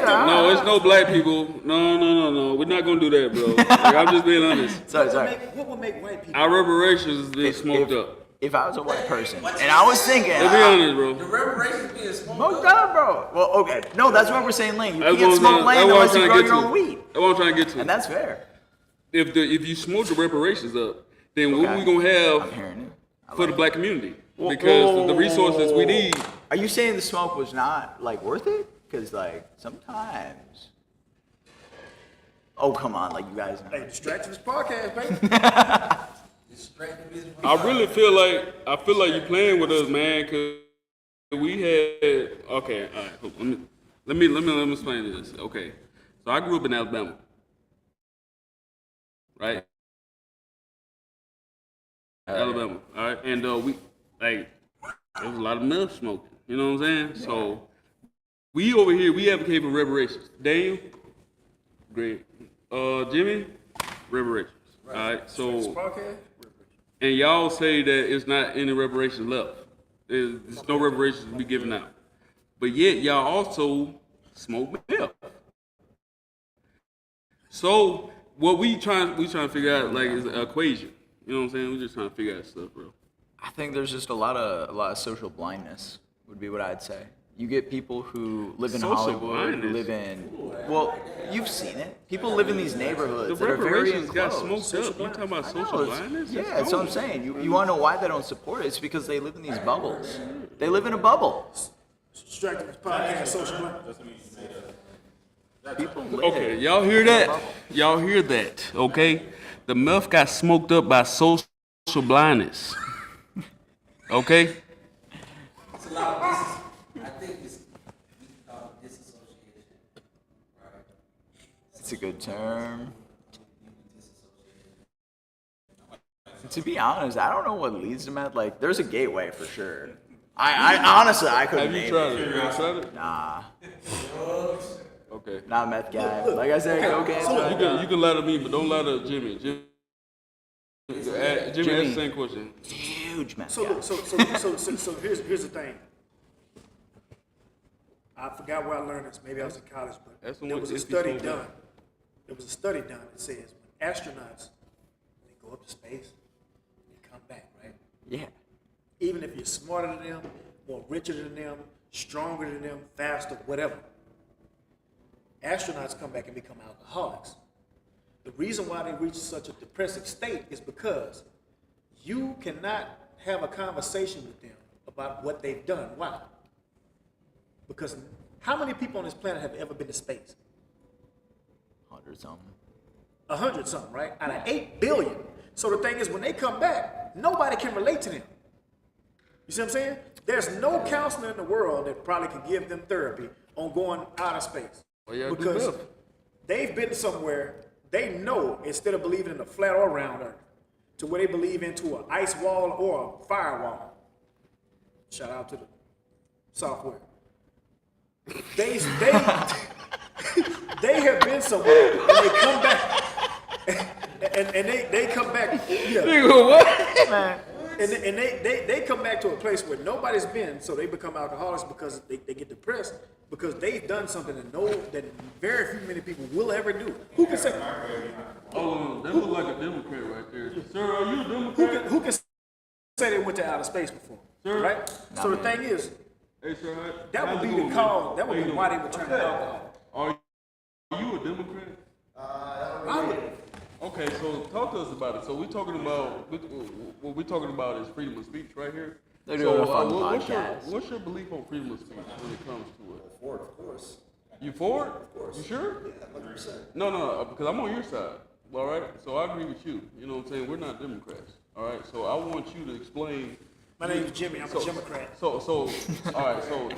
No, it's no black people. No. We're not gonna do that, bro. Like, I'm just being honest. Sorry. What would make white people? Our reparations is being smoked up. If I was a white person, and I was thinking, Let's be honest, bro. The reparations being smoked smoked up. up, bro. Well, okay. No, that's why we're saying lane. You That's can't what smoke I'm lane unless you grow trying to your get own weed. to. That's what I'm trying to get to. And that's fair. If you smoke the reparations up, then what Okay. we gonna I'm have hearing you. for the black community? Because the resources we need. Are you saying the smoke was not like worth it? Because like sometimes. Oh come on, like you guys know. Hey, distraction this podcast, baby. I really feel like you playing with us, man. Cause we had okay. All right, hold on, let me explain this. Okay, so I grew up in Alabama, right? Alabama, all right, and we like there was a lot of meth smoking. You know what I'm saying? So we over here we advocate for reparations. Daniel, Greg, Jimmy, reparations. All right, This so. podcast. And y'all say that it's not any reparations left. There's no reparations to be given out. But yet y'all also smoke meth. So what we trying to figure out like is an equation. You know what I'm saying? We're just trying to figure out stuff, bro. I think there's just a lot of social blindness would be what I'd say. You get people who live in Social Hollywood, who blindness? live in, well, you've seen it. People live in these The neighborhoods that are very reparations got enclosed. smoked up. You talking about social No, it's- blindness? Yeah, that's what I'm saying. You want to know why they don't support it? It's because they live in these bubbles. They live in a bubble. Distraction this podcast. Social blind. People live. Okay, y'all hear that? Y'all hear that? Okay, the meth got smoked up by social blindness. Okay. It's a lot of I think it's we can call it disassociation. Right? It's a good term. To be honest, I don't know what leads to meth. Like, there's a gateway for sure. I honestly, I couldn't Have you name tried it. it? You tried it? Nah, Okay. not a meth guy. Like I said, cocaine. You can lie to me, but don't lie to Jimmy. Jimmy asked the same question. Huge meth So guy. look, so here's the thing. I forgot where I learned this. Maybe I was in college, but That's the there one- was a if you study smoke done. that. There was a study done that says when astronauts they go up to space, they come back, right? Yeah. Even if you're smarter than them, more richer than them, stronger than them, faster, whatever. astronauts come back and become alcoholics. The reason why they reach such a depressive state is because you cannot have a conversation with them about what they've done. Why? Because how many people on this planet have ever been to space? 100 something. 100 something, right? Out of 8 billion. So the thing is, when they come back, nobody can relate to them. You see what I'm saying? There's no counselor in the world that probably can give them therapy on going out of space. Because they've been somewhere, they know, instead of believing in a flat or round earth, to where they believe into an ice wall or a firewall. Shout out to the software. They have been somewhere and they come back and they come back. Yeah. What? Man. And they come back to a place where nobody's been, so they become alcoholics because they get depressed because they've done something that very few many people will ever do. Who can say? Oh, that look like a Democrat right there. Sir, are you a Democrat? Who can say they went to outer space before? Sir? Right? So the thing is, Hey, sir, that how's would it be going, the cause. man? That would How be you why doing? they would turn to alcohol. Are you a Democrat? I would. Okay, so talk to us about it. So we're talking about what we're talking about is freedom of speech right here. They're doing a fun what's podcast. what's your belief on freedom of speech when it comes to it? For it, of course. You for it? Of course. You sure? Yeah, 100%. No, because I'm on your side. All right, so I agree with you. You know what I'm saying? We're not Democrats. All right, so I want you to explain. My name is Jimmy. I'm a Democrat. So, all right. So,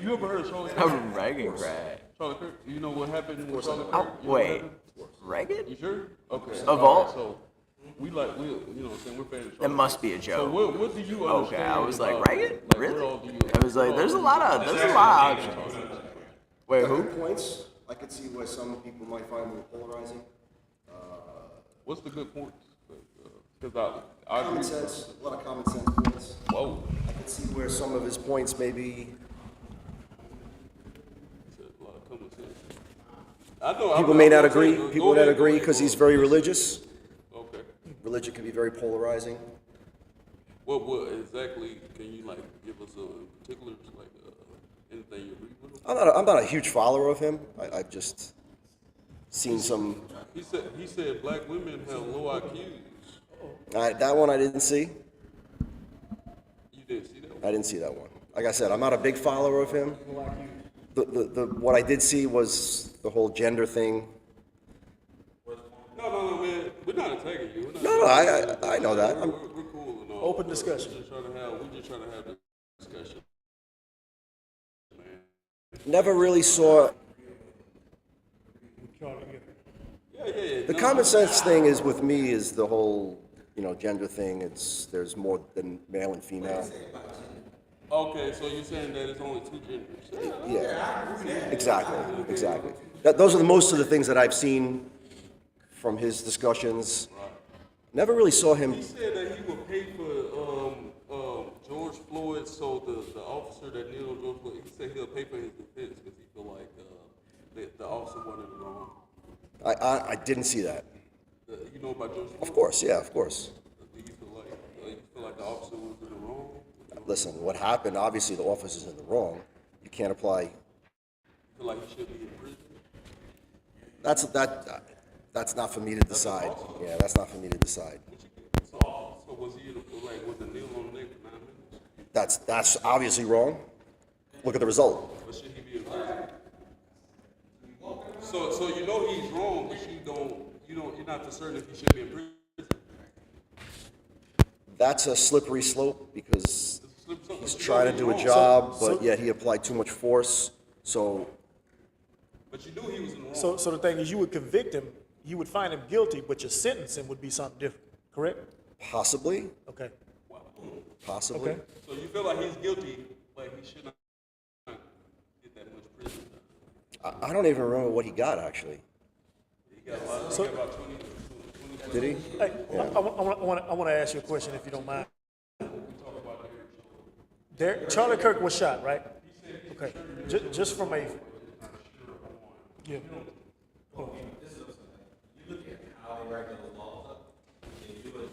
you ever heard of Charlie Kirk? A Reagan grad. Charlie Kirk. You know what happened with Charlie Kirk? Oh, You know what wait. happened? Reagan? You sure? Okay. Of all- So, you know what I'm saying? We're fans of That Charlie must be a Kirk. So, joke. what do you understand? Okay, I was like, about, Reagan? like, Really? what all do you- I was like, there's a lot of options. Wait, who? Good points. I could see where some people might find them polarizing. What's the good points? Because I agree. Common sense, a lot of common sense points. Whoa. I could see where some of his points maybe A lot of common sense. I know. people I'm may not not agree. saying- People go may not ahead, go agree ahead, because go he's ahead. very religious. Okay. Religion can be very polarizing. What exactly can you like give us particulars like anything you agree with him? I'm not a huge follower of him. I've just seen some. He said black women have low IQs. That one I didn't see. You didn't see that one? I didn't see that one. Like I said, I'm not a big follower of him. What I did see was the whole gender thing. No, man. We're not attacking you. We're not No, I know that. We're cool and all. Open discussion. We're just trying to have the discussion. Man. Never really saw. Yeah. The common sense thing is with me is the whole, gender thing. There's more than male and female. Okay, so you're saying that it's only two genders? Yeah, exactly. Those are most of the things that I've seen from his discussions. Never really saw him. He said that he would pay for George Floyd, so the officer that kneeled on George Floyd, he said he'll pay for his defense because he feel like the officer wasn't in the wrong. I didn't see that. You know about George Floyd? Of course, yeah, of course. Do you feel like the officer was in the wrong? Listen, what happened, obviously the officer's in the wrong. You can't apply. You feel like he should be in prison? That's not for me to decide. Yeah, that's not for me to decide. So was he was the kneel on the neck for 9 minutes? That's obviously wrong. Look at the result. But should he be in prison? So you know he's wrong, but you're not for certain if he should be in prison. That's a slippery slope because he's You trying know to do a he's job, So- but yet he applied too much force. So But you knew he was in the wrong. So the thing is, you would convict him, you would find him guilty, but your sentencing would be something different, correct? possibly, Okay. possibly. Okay. So you feel like he's guilty, but he should not get that much prison time. I don't even remember what he got actually. He got about 20. Did he? Hey, I want to ask you a question if you don't mind. Charlie Kirk was shot, right? Okay. Just from a. Yeah.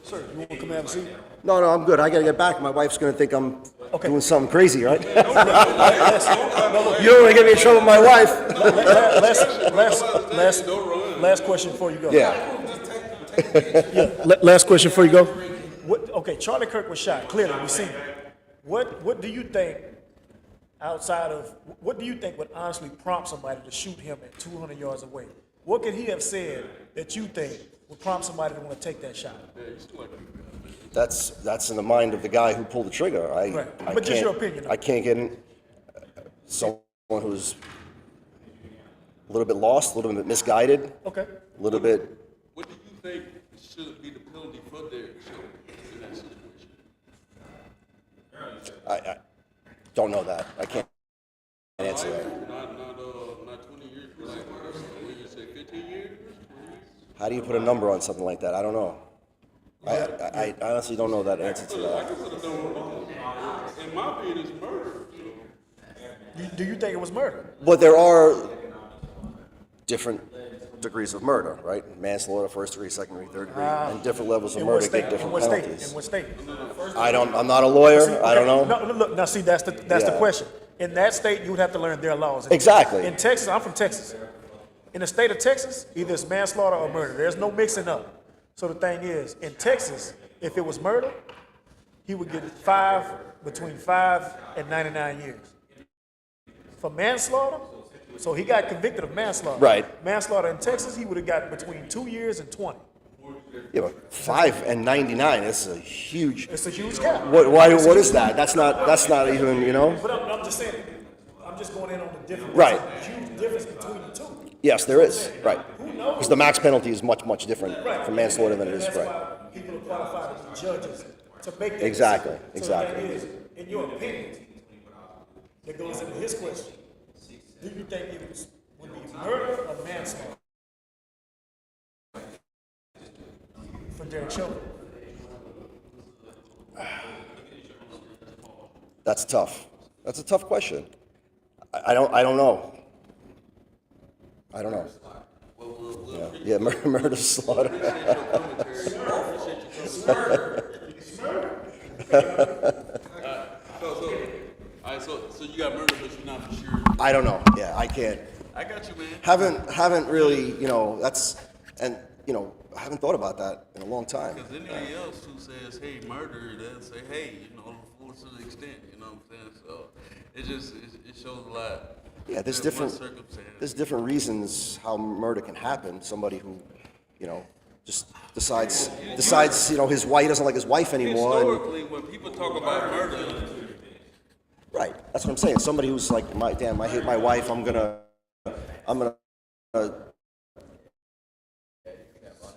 Sir, you want to come have a seat? No, I'm good. I gotta get back. My wife's gonna think I'm Okay. doing something crazy, right? You don't want to get me in trouble with my wife. Last question before you go. Yeah. Last question before you go. Okay, Charlie Kirk was shot. Clearly, we see. What do you think, what do you think would honestly prompt somebody to shoot him at 200 yards away? What could he have said that you think would prompt somebody to want to take that shot? That's in the mind of the guy who pulled the trigger. Right. But just your opinion. I can't get in. Someone who's a little bit lost, a little bit misguided. Okay. A little bit. What do you think should be the penalty for Derek Chauvin in that situation? I don't know that. I can't answer that. Not 20 years, but like, what you say, 15 years? How do you put a number on something like that? I don't know. I honestly don't know that answer to that. In my opinion, it's murder. Do you think it was murder? But there are different degrees of murder, right? Manslaughter, first degree, second degree, third degree, and different levels of In murder what state? get different In what state? penalties. In what state? I'm not a lawyer. I don't know. No, look, now see, that's the Yeah. question. In that state, you would have to learn their laws. Exactly. In Texas, I'm from Texas. In the state of Texas, either it's manslaughter or murder. There's no mixing up. So the thing is, in Texas, if it was murder, he would get between 5 and 99 years. For manslaughter, so he got convicted of manslaughter. Right. Manslaughter in Texas, he would have got between 2 years and 20. Yeah, but 5 and 99 is a huge. It's a huge gap. What is that? That's not even, you know. But I'm just saying, I'm just going in on the difference. Right. There's a huge difference between the two. Yes, there is. Right. Who knows? Because the max penalty is much different for manslaughter than it is That's right. why people are qualified as judges to make that Exactly, decision. exactly. So the thing is, in your opinion, that goes into his question. Do you think it would be murder or manslaughter for Derek Chauvin? That's tough. That's a tough question. I don't know. I don't know. Yeah, murder, slaughter. So you got murder, but you're not for sure. I don't know. Yeah, I can't. I got you, man. Haven't really, I haven't thought about that in a long time. Because anybody else who says, hey, murder, they'll say, hey, full to the extent, you know what I'm saying? So it shows a lot. Yeah, there's different reasons how murder can happen. Somebody who, just decides, his wife doesn't like his wife anymore. Historically, when people talk about murder, Right. That's what I'm saying. Somebody who's like, I hate my wife. I'm gonna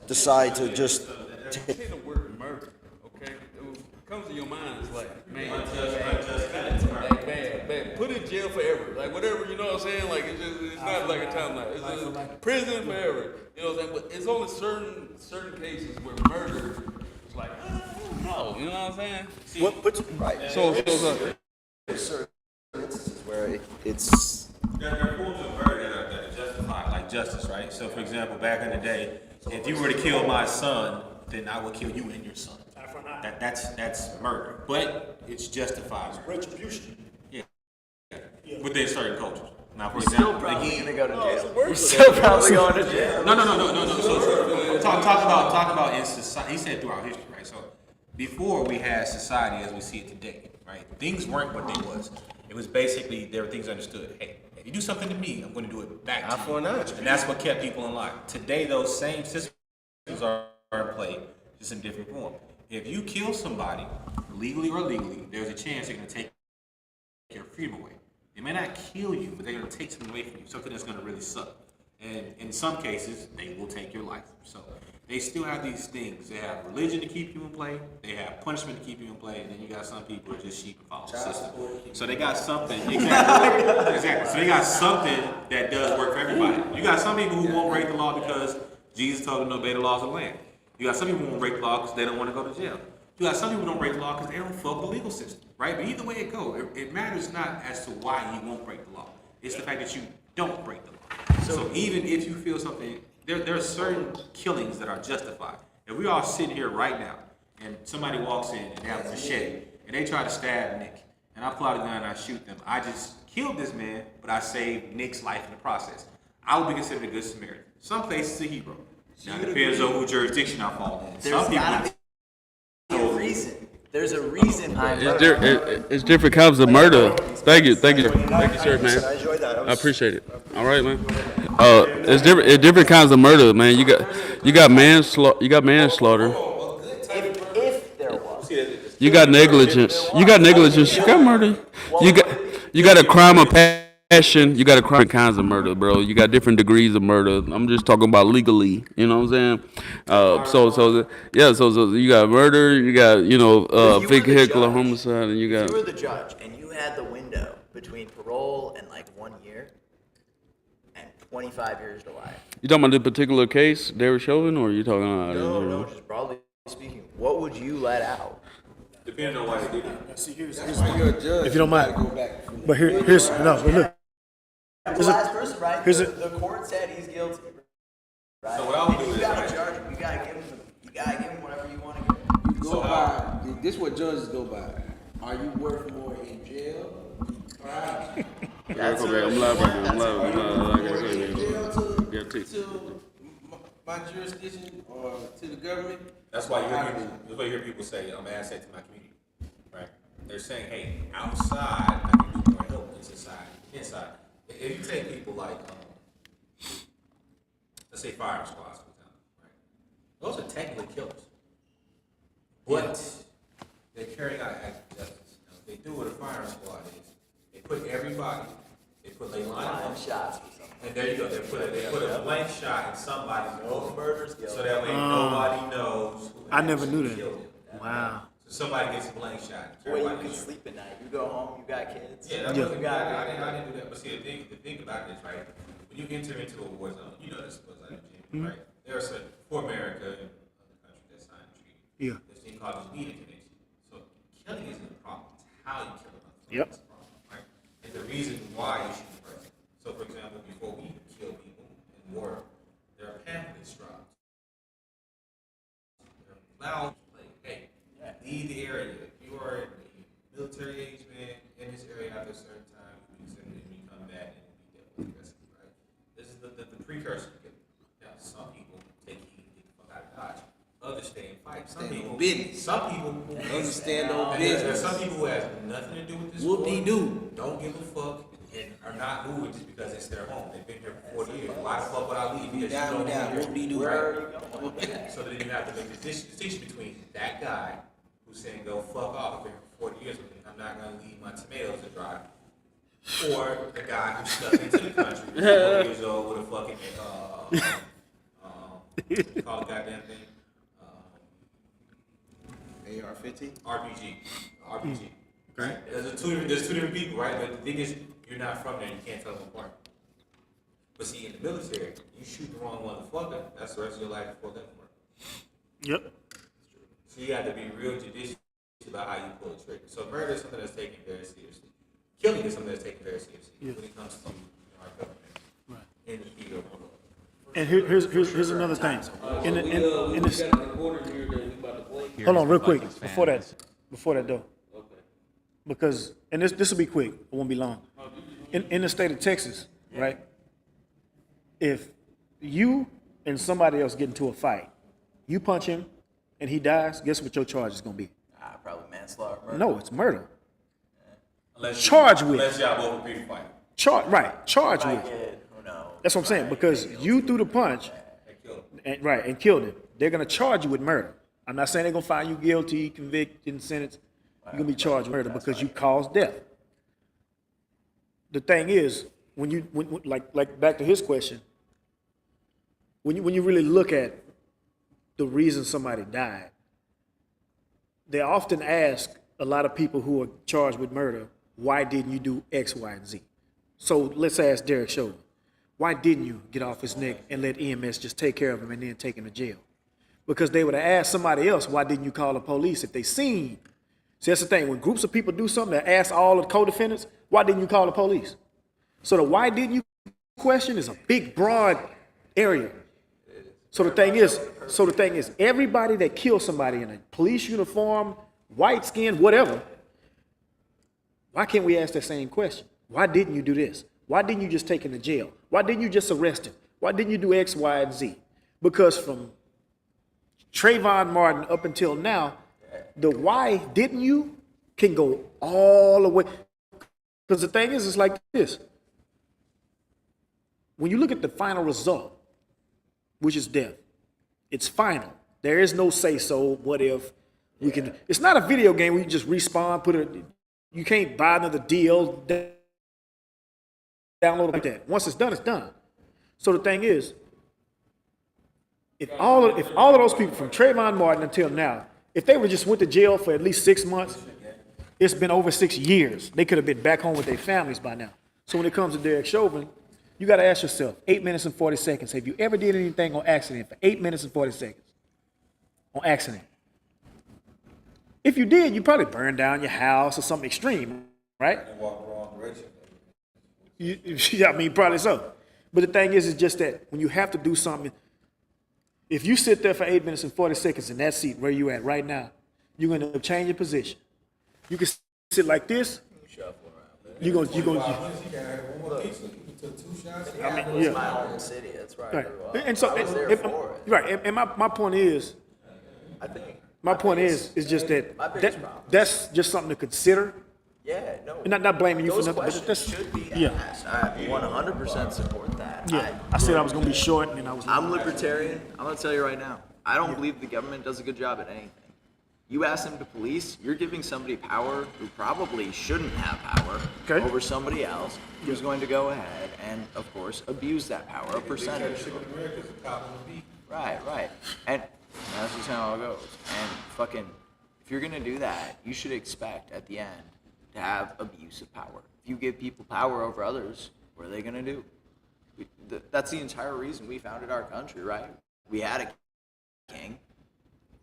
decide to just. say the word murder, okay? What comes to your mind is like, man, bad. Put in jail forever, like whatever. You know what I'm saying? Like it's not like a timeline. It's just prison forever. You know what I'm saying? But it's only certain cases where murder is like, I don't know. You know what I'm saying? Right. So certain instances where it's. There are forms of murder that are justified, like justice, right? So, for example, back in the day, if you were to kill my son, then I would kill you and your son. That's murder, but it's justified. Retribution. Yeah. Within certain cultures. Now, for Still example, probably again, gonna go to jail. We're still probably going to jail. No. So, talk about in society. He said throughout history, right? So, before we had society as we see it today, right? Things weren't what they was. It was basically there were things understood. Hey, if you do something to me, I'm going to do it back to you. And that's what kept people in line. Today, those same systems are in play, just in different form. If you kill somebody, legally or illegally, there's a chance they're going to take your freedom away. They may not kill you, but they're going to take something away from you, something that's going to really suck. And in some cases, they will take your life. So they still have these things. They have religion to keep you in play. They have punishment to keep you in play. And then you got some people who are just sheep and follow the system. So they got something. Exactly. So they got something that does work for everybody. You got some people who won't break the law because Jesus told them to obey the laws of the land. You got some people who won't break the law because they don't want to go to jail. You got some people who don't break the law because they don't fuck the legal system, right? But either way it goes, it matters not as to why you won't break the law. It's the fact that you don't break the law. So even if you feel something, there are certain killings that are justified. If we all sitting here right now and somebody walks in and they have a machete and they try to stab Nick, and I pull out a gun and I shoot them. I just killed this man, but I saved Nick's life in the process. I would be considered a good Samaritan. Some places a hero. Now it depends on who jurisdiction I fall in. Some people. A reason. There's a reason behind It's different kinds of murder. Thank you, sir, man. I enjoyed that. I appreciate it. All right, man. It's different kinds of murder, man. You got manslaughter. If there was. You got negligence. You got murder. You got a crime of passion. You got a crime kinds of murder, bro. You got different degrees of murder. I'm just talking about legally. You know what I'm saying? So you got murder. You got vehicular homicide, and you got. If you were the judge and you had the window between parole and like 1 year and 25 years to life. You talking about the particular case Derek Chauvin, or are you talking about? No, just broadly speaking, what would you let out? Depending on why they did it. See, You're a judge. if you don't mind. Go back. But here's no. But look, The last person, right? here's The court said he's guilty. Right? So what I'll do You is, gotta right? charge him. You gotta give him whatever you want to give him. You go by. This is what judges go by. Are you worth more in jail? Right. That's I'm live right now. I'm live. To my jurisdiction or to the government? That's why you hear people say, I'm an asset to my community, right? They're saying, hey, outside, I can do more help than inside. If you take people like, let's say fire squads, for example, right? Those are technically killers. But they're carrying out an act of justice. Now, they do what a firing squad is. They put everybody, they line them up. Shots or something. And there you go. They put a blank shot in somebody's No murders, so that way nobody knows. Who I never knew actually that. killed him. Wow. So somebody gets a blank shot. Where you Everybody can knows. sleep at night. You go home, you got kids. Yeah, that Yeah. wasn't bad. I didn't do that. But see, the thing about it is, right? When you enter into a war zone, you know this was like right? There are certain for America and other countries that signed a treaty. Yeah. This thing called the Wheaton Convention. So killing isn't a problem. It's how you kill them. Yep. That's the problem, right? And the reason why you shoot the person. So, for example, before we kill people in war, there are pamphlets dropped. Allow like, hey, leave the area. If you are a military age man in this area after a certain time, you can send it and you come back and be dealt with aggressively, right? This is the precursor to killing. Now, some people take heat and get the fuck out of Dodge. Others stay and fight. Some Stand people, on business. some people Understand on and there's business. some people who has nothing to do with this Whoop-de-doo. don't give a fuck, and are not moving just because it's their home. They've been here for 40 years. Why the fuck would I leave? Because you Down, don't down, live whoop-de-doo. here. Right? So then you have to make the distinction between that guy who's saying, go fuck off, I've been here for 40 years, I'm not going to leave my tomatoes to dry, or the guy who stuck into the country, 40 years old with a fucking, what do you call the goddamn thing? AR-15? RPG. Right? There's two different people, right? But the thing is, you're not from there, you can't tell them apart. But see, in the military, you shoot the wrong motherfucker, that's the rest of your life before that work. Yep. So you have to be real judicious about how you pull the trigger. So murder is something that's taken very seriously. Killing is something that's taken very seriously when it comes to our government in the field. And here's another thing. In this, got a recorder here that we about to play. hold on, real quick. Before that though, because this will be quick. It won't be long. In the state of Texas, right? If you and somebody else get into a fight, you punch him, and he dies. Guess what your charge is gonna be? Probably manslaughter. Murder. No, it's murder. Unless Charge with. Unless y'all both agree to fight. Charge with. Kid, who knows? That's what I'm saying. Because you threw the punch, and killed him. They're gonna charge you with murder. I'm not saying they're gonna find you guilty, convicted, and sentenced. You're gonna be charged with murder because you caused death. The thing is, when like back to his question, when you really look at the reason somebody died, they often ask a lot of people who are charged with murder, why didn't you do X, Y, and Z? So let's ask Derek Chauvin. Why didn't you get off his neck and let EMS just take care of him and then take him to jail? Because they would have asked somebody else, why didn't you call the police if they seen? See, that's the thing. When groups of people do something, they ask all the co-defendants, why didn't you call the police? So the why didn't you question is a big, broad area. So the thing is, everybody that kills somebody in a police uniform, white skin, whatever, Why can't we ask that same question? Why didn't you do this? Why didn't you just take him to jail? Why didn't you just arrest him? Why didn't you do X, Y, and Z? Because from Trayvon Martin up until now, the why didn't you can go all the way. Because the thing is, it's like this. When you look at the final result, which is death, it's final. There is no say so, what if, we can. It's not a video game where you just respawn, you can't buy another deal, download it like that. Once it's done, it's done. So the thing is, if all of those people from Trayvon Martin until now, if they would just went to jail for at least 6 months, it's been over 6 years. They could have been back home with their families by now. So when it comes to Derek Chauvin, you got to ask yourself, 8 minutes and 40 seconds. Have you ever did anything on accident for 8 minutes and 40 seconds? On accident. If you did, you probably burned down your house or something extreme, right? Yeah, I mean, probably so. But the thing is just that when you have to do something, if you sit there for 8 minutes and 40 seconds in that seat where you at right now, you're going to change your position. You can sit like this. You're going to. I mean, yeah. My own city. That's right. Right. And so, right. And my point is, I think. my point is just that's just something to consider. Yeah, no. And not blaming you for Those nothing, but questions that's should be yeah. asked. I 100% support that. Yeah. I said I was going to be short, and I was. I'm libertarian. I'm going to tell you right now. I don't believe the government does a good job at anything. You ask them to police, you're giving somebody power who probably shouldn't have power over somebody else who's going to go ahead and, of course, abuse that power, a percentage. Right. And that's just how it goes. And fucking, if you're going to do that, you should expect at the end to have abuse of power. If you give people power over others, what are they going to do? That's the entire reason we founded our country, right? We had a king.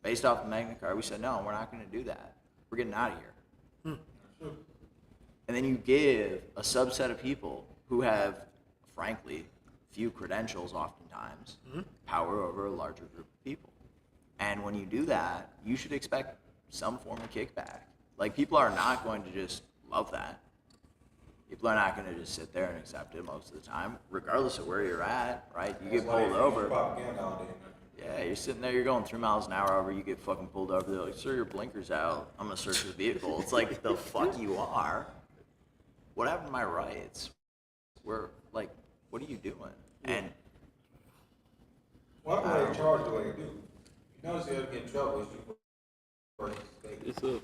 Based off the Magna Carta, we said, no, we're not going to do that. We're getting out of here. And then you give a subset of people who have, frankly, few credentials oftentimes, power over a larger group of people. And when you do that, you should expect some form of kickback. Like, people are not going to just love that. People are not going to just sit there and accept it most of the time, regardless of where you're at, right? You get pulled over. Yeah, you're sitting there, you're going 3 miles an hour over, you get fucking pulled over, they're like, sir, your blinker's out, I'm gonna search the vehicle. It's like, the fuck you are? What happened to my rights? We're like, what are you doing? And Well, I'm going to charge the way you do. You notice you ever get in trouble is you first state. It's up.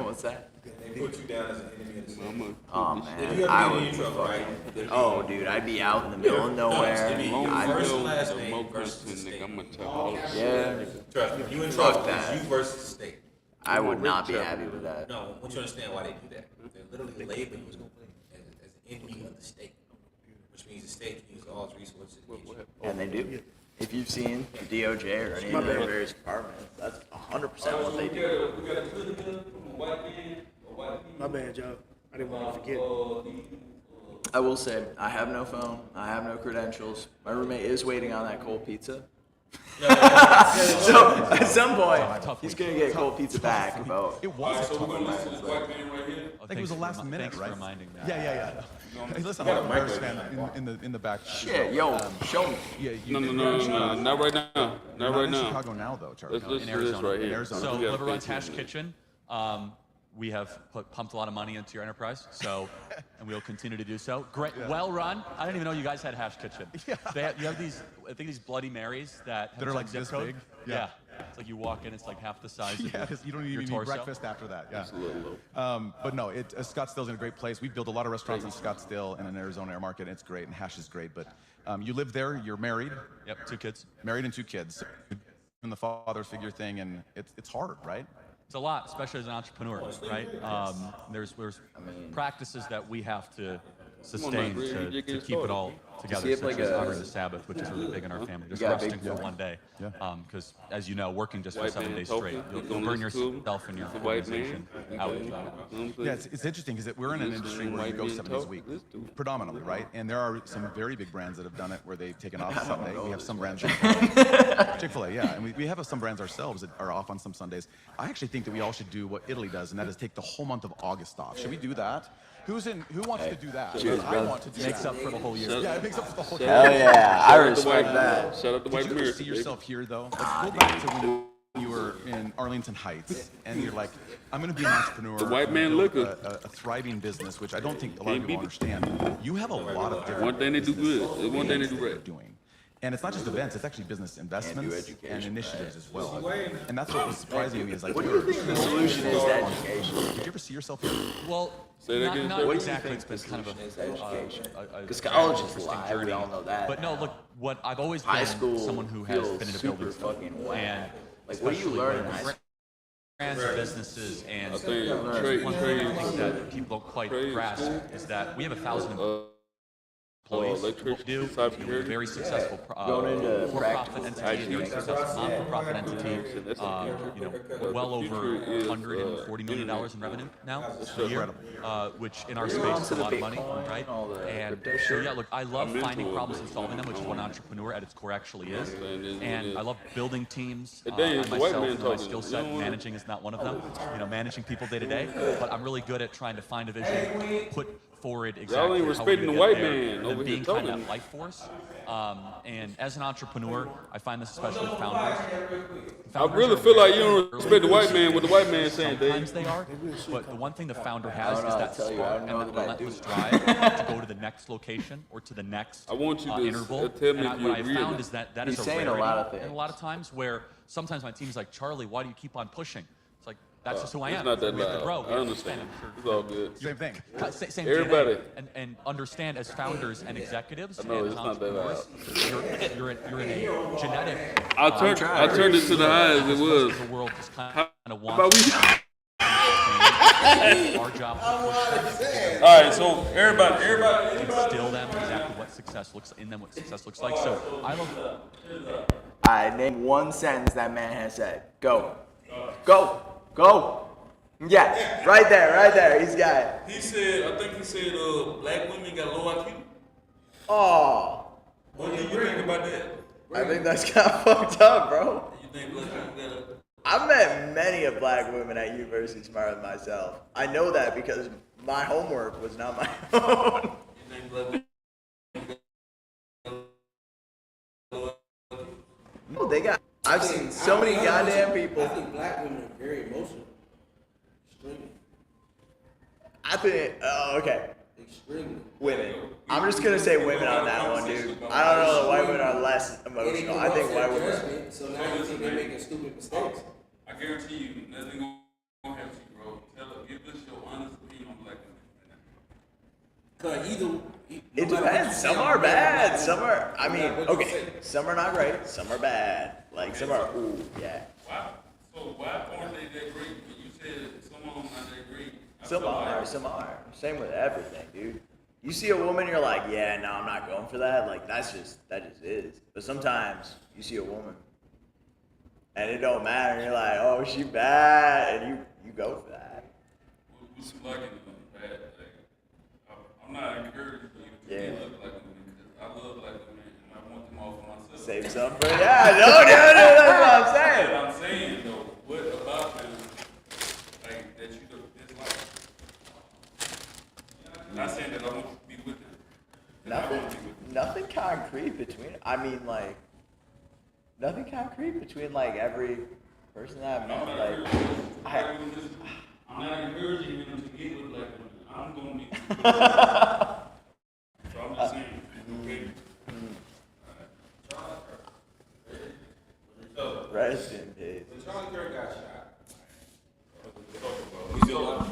what's that? They put you down as an enemy of the state. Oh man, I would be fucking, oh dude, I'd be out in the middle of nowhere. First and I'd last The name more versus the person, nigga, state. I'm gonna tell you. yeah, Trust me, you in Fuck trouble, that. it's you versus the state. I would not be happy with that. No, I want you to understand why they do that. They're literally labeling you as an enemy of the state, which means the state can use all its resources against you. And they do. If you've seen the DOJ or any of their various departments, that's 100% what they do. We got a clip of a white man, a white man. My bad, y'all. I didn't want to forget. I will say, I have no phone, I have no credentials. My roommate is waiting on that cold pizza. So at some point, he's gonna get cold pizza back about. It was a So tough we're one. gonna listen to this white man right here. I think it was the last minute, right? reminding me. Yeah. Hey, listen, I'm a Bears fan in the back. Shit, yo, show me. Yeah, No, not right now. Not You're right in now. Chicago now, though, Charlie. Let's listen In to this Arizona. right In here. Arizona. So, We got Liver Runs 15 Hash minutes. Kitchen, we have pumped a lot of money into your enterprise, so, and we'll continue to do so. Great, well run. I didn't even know you guys had Hash Kitchen. Yeah. You have these, I think these Bloody Marys that have That are like zip this code. big? Yeah. Yeah. It's like you walk in, it's like half the size of Yeah, you don't your even need torso. breakfast after that. Yeah. But no, Scottsdale's in a great place. We've built a lot of restaurants in Scottsdale and in Arizona air market. And it's great, and Hash is great. But you live there. You're married. Yep, 2 kids. Married and 2 kids. And the father figure thing, and it's hard, right? It's a lot, especially as an entrepreneur, right? There's practices that we have to sustain Greg, you to get keep it started. all together, have, such like, as a- honoring the Sabbath, which is really big in our family, just got a big resting for point. one day. Because, as you know, working just for White 7 man days talking, straight, you'll you gonna burn listen to him? yourself and your The white man. organization out. Yeah, it's interesting because we're in an industry where you go 7 days a week, predominantly, right? And there are some very big brands that have done it where they've taken off Sunday. We have some brands, Chick-fil-A, yeah, and we have some brands ourselves that are off on some Sundays. I actually think that we all should do what Italy does, and that is take the whole month of August off. Should we do that? Who wants to do that? Cheers, I brother. want to do Makes that. up for the whole year. Yeah, it makes up for the whole Hell year. yeah, I Shout out to respect White- that. Shout out to White Did you ever America. see baby. yourself here, though? Let's go back to when you were in Arlington Heights, and you're like, I'm going to be an entrepreneur. The white I'm gonna man build liquor. a thriving business, which I don't think a lot of Can't people beat understand. You have a lot of different One thing they do business good, one thing they do things that you're right. doing. And it's not just events, it's actually business investments and education, initiatives as well. And that's what was surprising to me is like, What do you think the solution is to education? did you ever see yourself here? Well, Say that again, not sir. exactly. It's been kind of education? a Because college is interesting live, we journey. all know that. But no, look, what I've always High been school someone who has feels been in a super building fucking whack. and Like, what do you especially learn in with high school? brands and businesses and I think one thing I think trade, that people don't quite trade grasp school. is that we have 1,000 Employees. employees. What we do, Cybersecurity. we're a very successful Going into for-profit practical entity, a very successful non-for-profit entity. Well over $140 million in revenue now a year, which in our space is a lot of money, right? And so yeah, look, I love finding problems and solving them, which is what an entrepreneur at its core actually is. And I love building teams. Dang, I it's the white myself, man my talking. skill You set, don't wanna- managing is not one of them. Managing people day to day, but I'm really good at trying to find a vision, put forward exactly ain't how we're respecting gonna the white get there, man and over then here being kind of talking. that life force. And as an entrepreneur, I find this especially with founders. I really feel like you don't respect the white man with the white man saying, Dave. Sometimes they are, but the one thing the founder has is that tell you, I spark don't and know the that I do. relentless drive to go to the next location or to the next I want you to interval. tell me And if you what I agree or found not. is that He's is a saying a rarity lot of and a things. lot of times where sometimes my team's like, Charlie, why do you keep on pushing? It's like, that's just who I It's am. not that We have to loud. grow. I We have to understand. expand. It's all good. Same thing. Same Everybody. DNA. And understand as founders and executives know, and it's not that loud. entrepreneurs, you're in a genetic. I turned it to the high as it was. The world just kind of But wants we, our job all right, so everybody, to instill them exactly what success looks in them, what success looks like. So I love. I name one sentence that man has said. Go. Go. Go. Yeah, right there. He's got it. He said, I think he said, black women got low IQ. Oh, What do you think about that? I think that's kind of fucked up, bro. You think black women got I've met many of black women at university smarter than myself. I know that because my homework was not my own. You think black women No, they got. I've seen so many goddamn people. I think black women are very emotional. Extremely. I think. Oh, okay. Extremely. Women. I'm just gonna say women on that one, dude. I don't know that white women are less emotional. I think white women. Are. So now you think they're making stupid mistakes. I guarantee you, nothing gonna happen to you, bro. Give us your honest opinion on black women right now. Cause either. It depends. Some are bad. Some are. I mean, okay. Some are not great. Some are bad. Like some are. Ooh, yeah. Why? So why aren't they that great? When you said some of them not that great. I Some feel are. like- Some are. Same with everything, dude. You see a woman, you're like, yeah, no, I'm not going for that. Like that just is. But sometimes you see a woman, and it don't matter. And you're like, oh, she bad, and you go for that. What's you like in them bad? Like, I'm not encouraging you to Yeah. look like women because I love black women and I want them all for myself. Save some for yeah. No, that's what I'm saying. But I'm saying though, what about them, like that you don't dislike? Not saying that I want you to be with them. Nothing concrete between. I mean, like, nothing concrete between like every person that I've met. Like, I'm not encouraging them to get with black women. I'm gonna be. So I'm just saying. Okay. rest in peace. Charlie Kirk got shot.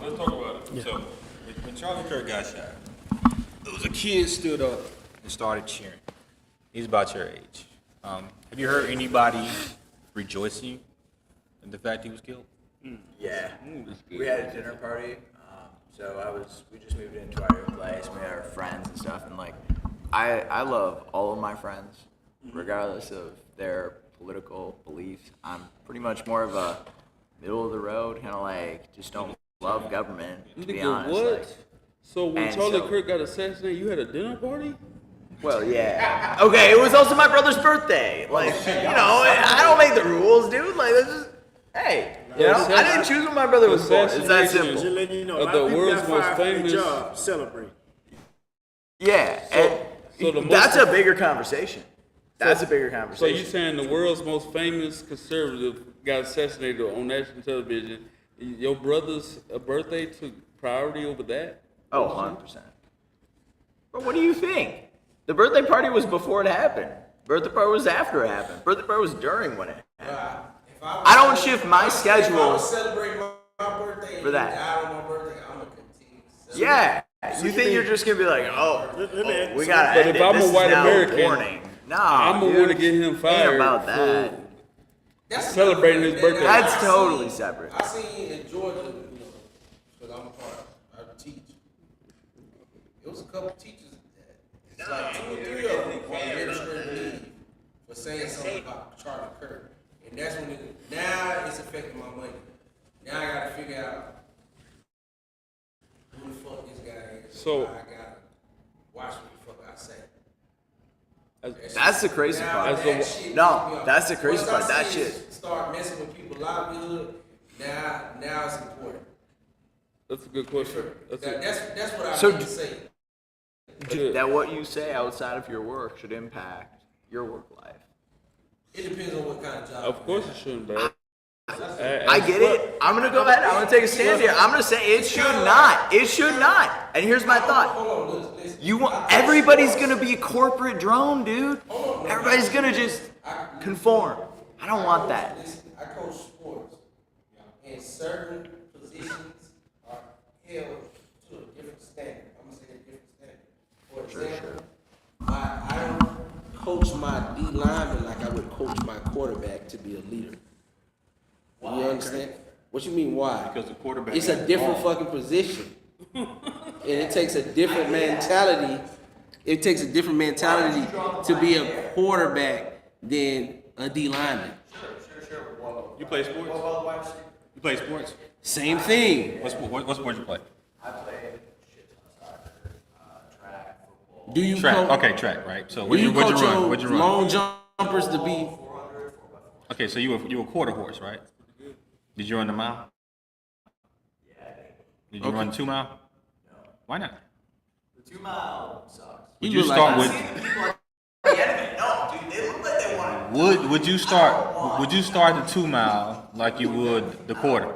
Let's talk about it. So, when Charlie Kirk got shot, there was a kid stood up and started cheering. He's about your age. Have you heard anybody rejoicing in the fact he was killed? Yeah, we had a dinner party. So we just moved into our new place. We had our friends and stuff, and like I love all of my friends, regardless of their political beliefs. I'm pretty much more of a middle of the road, kind of like just don't love government, to be honest. What? Like, So when and Charlie so- Kirk got assassinated, you had a dinner party? well, yeah. Okay, it was also my brother's birthday. Like, I don't make the rules, dude. Like, that's just, hey, I didn't choose when my brother was born. It's that simple. Just letting you know, a Of lot the of people world's got most fired from their famous- job. Celebrate. Yeah, so the and that's most- a bigger conversation. That's a bigger So conversation. you saying the world's most famous conservative got assassinated on national television? Your brother's birthday took priority over that? Oh, 100%. But what do you think? The birthday party was before it happened. Birthday party was after it happened. Birthday party was during when it happened. I don't shift my schedule Celebrate my birthday for that. die on my birthday, I'm gonna continue. Yeah. You think you're just gonna be like, we gotta But end if it. I'm a This is white now American, warning. Nah, I'm gonna dude. want to get him fired Ain't about that. for celebrating his birthday. That's totally separate. I seen in Georgia, because I'm a part, I teach. It was a couple teachers that, it's like 2 or 3 of them on administrative leave for saying something about Charlie Kirk. And that's when now it's affecting my money. Now I gotta figure out who the fuck this guy is. So- I gotta watch what the fuck I say. That's the crazy part. As the- That shit No, pisses me off. that's the crazy Once I part. That see it shit. start messing with people's livelihood. Now it's important. That's a good question. That's what I So meant to say. Good. That what you say outside of your work should impact your work life. It depends on what kind of job. Of course it shouldn't, bro. I get it. I'm gonna go ahead. I'm gonna take a stand here. I'm gonna say it should not. It should not. And here's my thought. Hold on, listen. You want everybody's gonna be a corporate drone, dude. Everybody's gonna just conform. I don't want that. Listen, I coach sports, and certain positions are held to a different standard. I'm gonna say a different standard. For example, I don't coach my D lineman like I would coach my quarterback to be a leader. You understand? What you mean why? Because the quarterback It's a has the different ball. fucking position. And it takes a different mentality. It takes a different mentality to be a quarterback than a D lineman. You play sports? You play sports? Same thing. What sport you play? I played shit ton of soccer, track, football. Do you Track. coach, Okay, track. Right. So do what'd you you run? coach What'd you your run? long jumpers to be? Okay, so you were quarter horse, right? Did you run the mile? Yeah, Did you run 2 mile? no. Why not? The 2 mile sucks. Would you look start like- with? People are the enemy. No, dude, they look like they want to. Would you start the 2 mile like you would the quarter?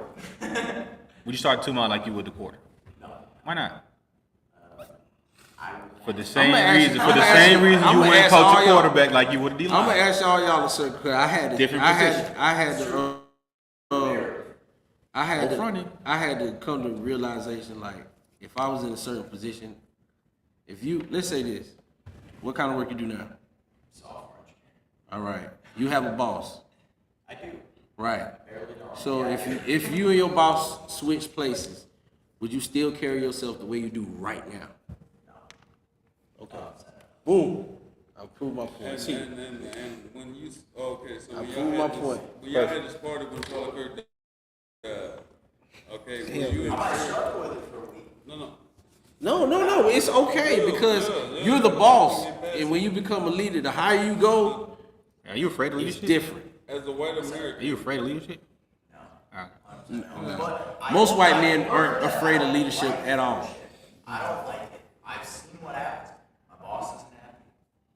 Would you start 2 mile like you would the quarter? No. Why not? For the I'ma same ask- reason. For I'ma the ask same you- reason you I'ma wouldn't ask all coach a y'all- quarterback like you would a D I'm gonna line. ask all y'all a certain question. Different I position. had to come to the realization, like, if I was in a certain position, let's say this, what kind of work you do now? Software engineer. All right, you have a boss, I do. right? So if you and your boss switch places, would you still carry yourself the way you do right now? Okay. Boom. I proved my point. And, See, and, and, and when you, okay, so when I y'all proved had my this, point. when y'all had this party when Charlie Kirk died, okay, were you in fear? No, it's okay because you're the boss, and when you become a leader, the higher you go, Are you afraid of it's leadership? different. As a white Are American, you afraid of leadership? Most white men aren't afraid of leadership at all. I don't like it. I've seen what happens. My boss isn't happy.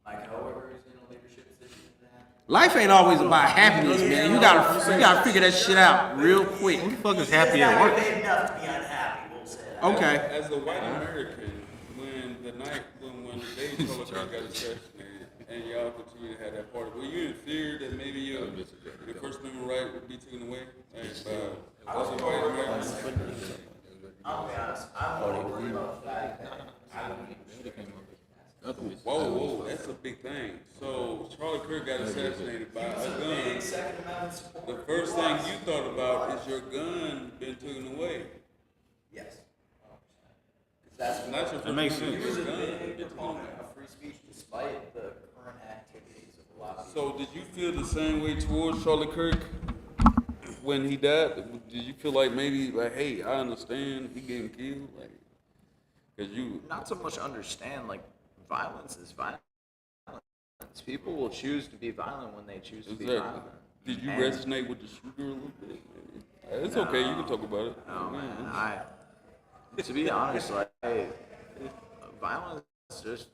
My coworker is in a leadership position isn't happy. Life ain't always about happiness, man. You gotta figure that shit out real quick. Who the fuck is happy at work? Motivated enough to be unhappy, we'll say that. Okay. as a white American, when the day Charlie Kirk got assassinated, and y'all continue to have that party, were you in fear that maybe your First Amendment right would be taken away? Like, as a white American? I'll be honest. I'm more worried about the fact that Whoa, that's a big thing. So Charlie Kirk got assassinated by a gun. Second Amendment support. The first thing you thought about is your gun been taken away. Yes. That's Not your That makes First sense. Amendment, your gun been big taken away. proponent of free speech despite the current activities of a lot of So did you feel the same way towards Charlie Kirk when he died? Did you feel like maybe like, hey, I understand he getting killed, like, cause you not so much understand, like, violence is violence. People will choose to be violent when they choose to be exactly. violent. Did you And- resonate with the shooter a little bit? Maybe? It's okay. You can talk about it. No, man. To be honest, like, violence just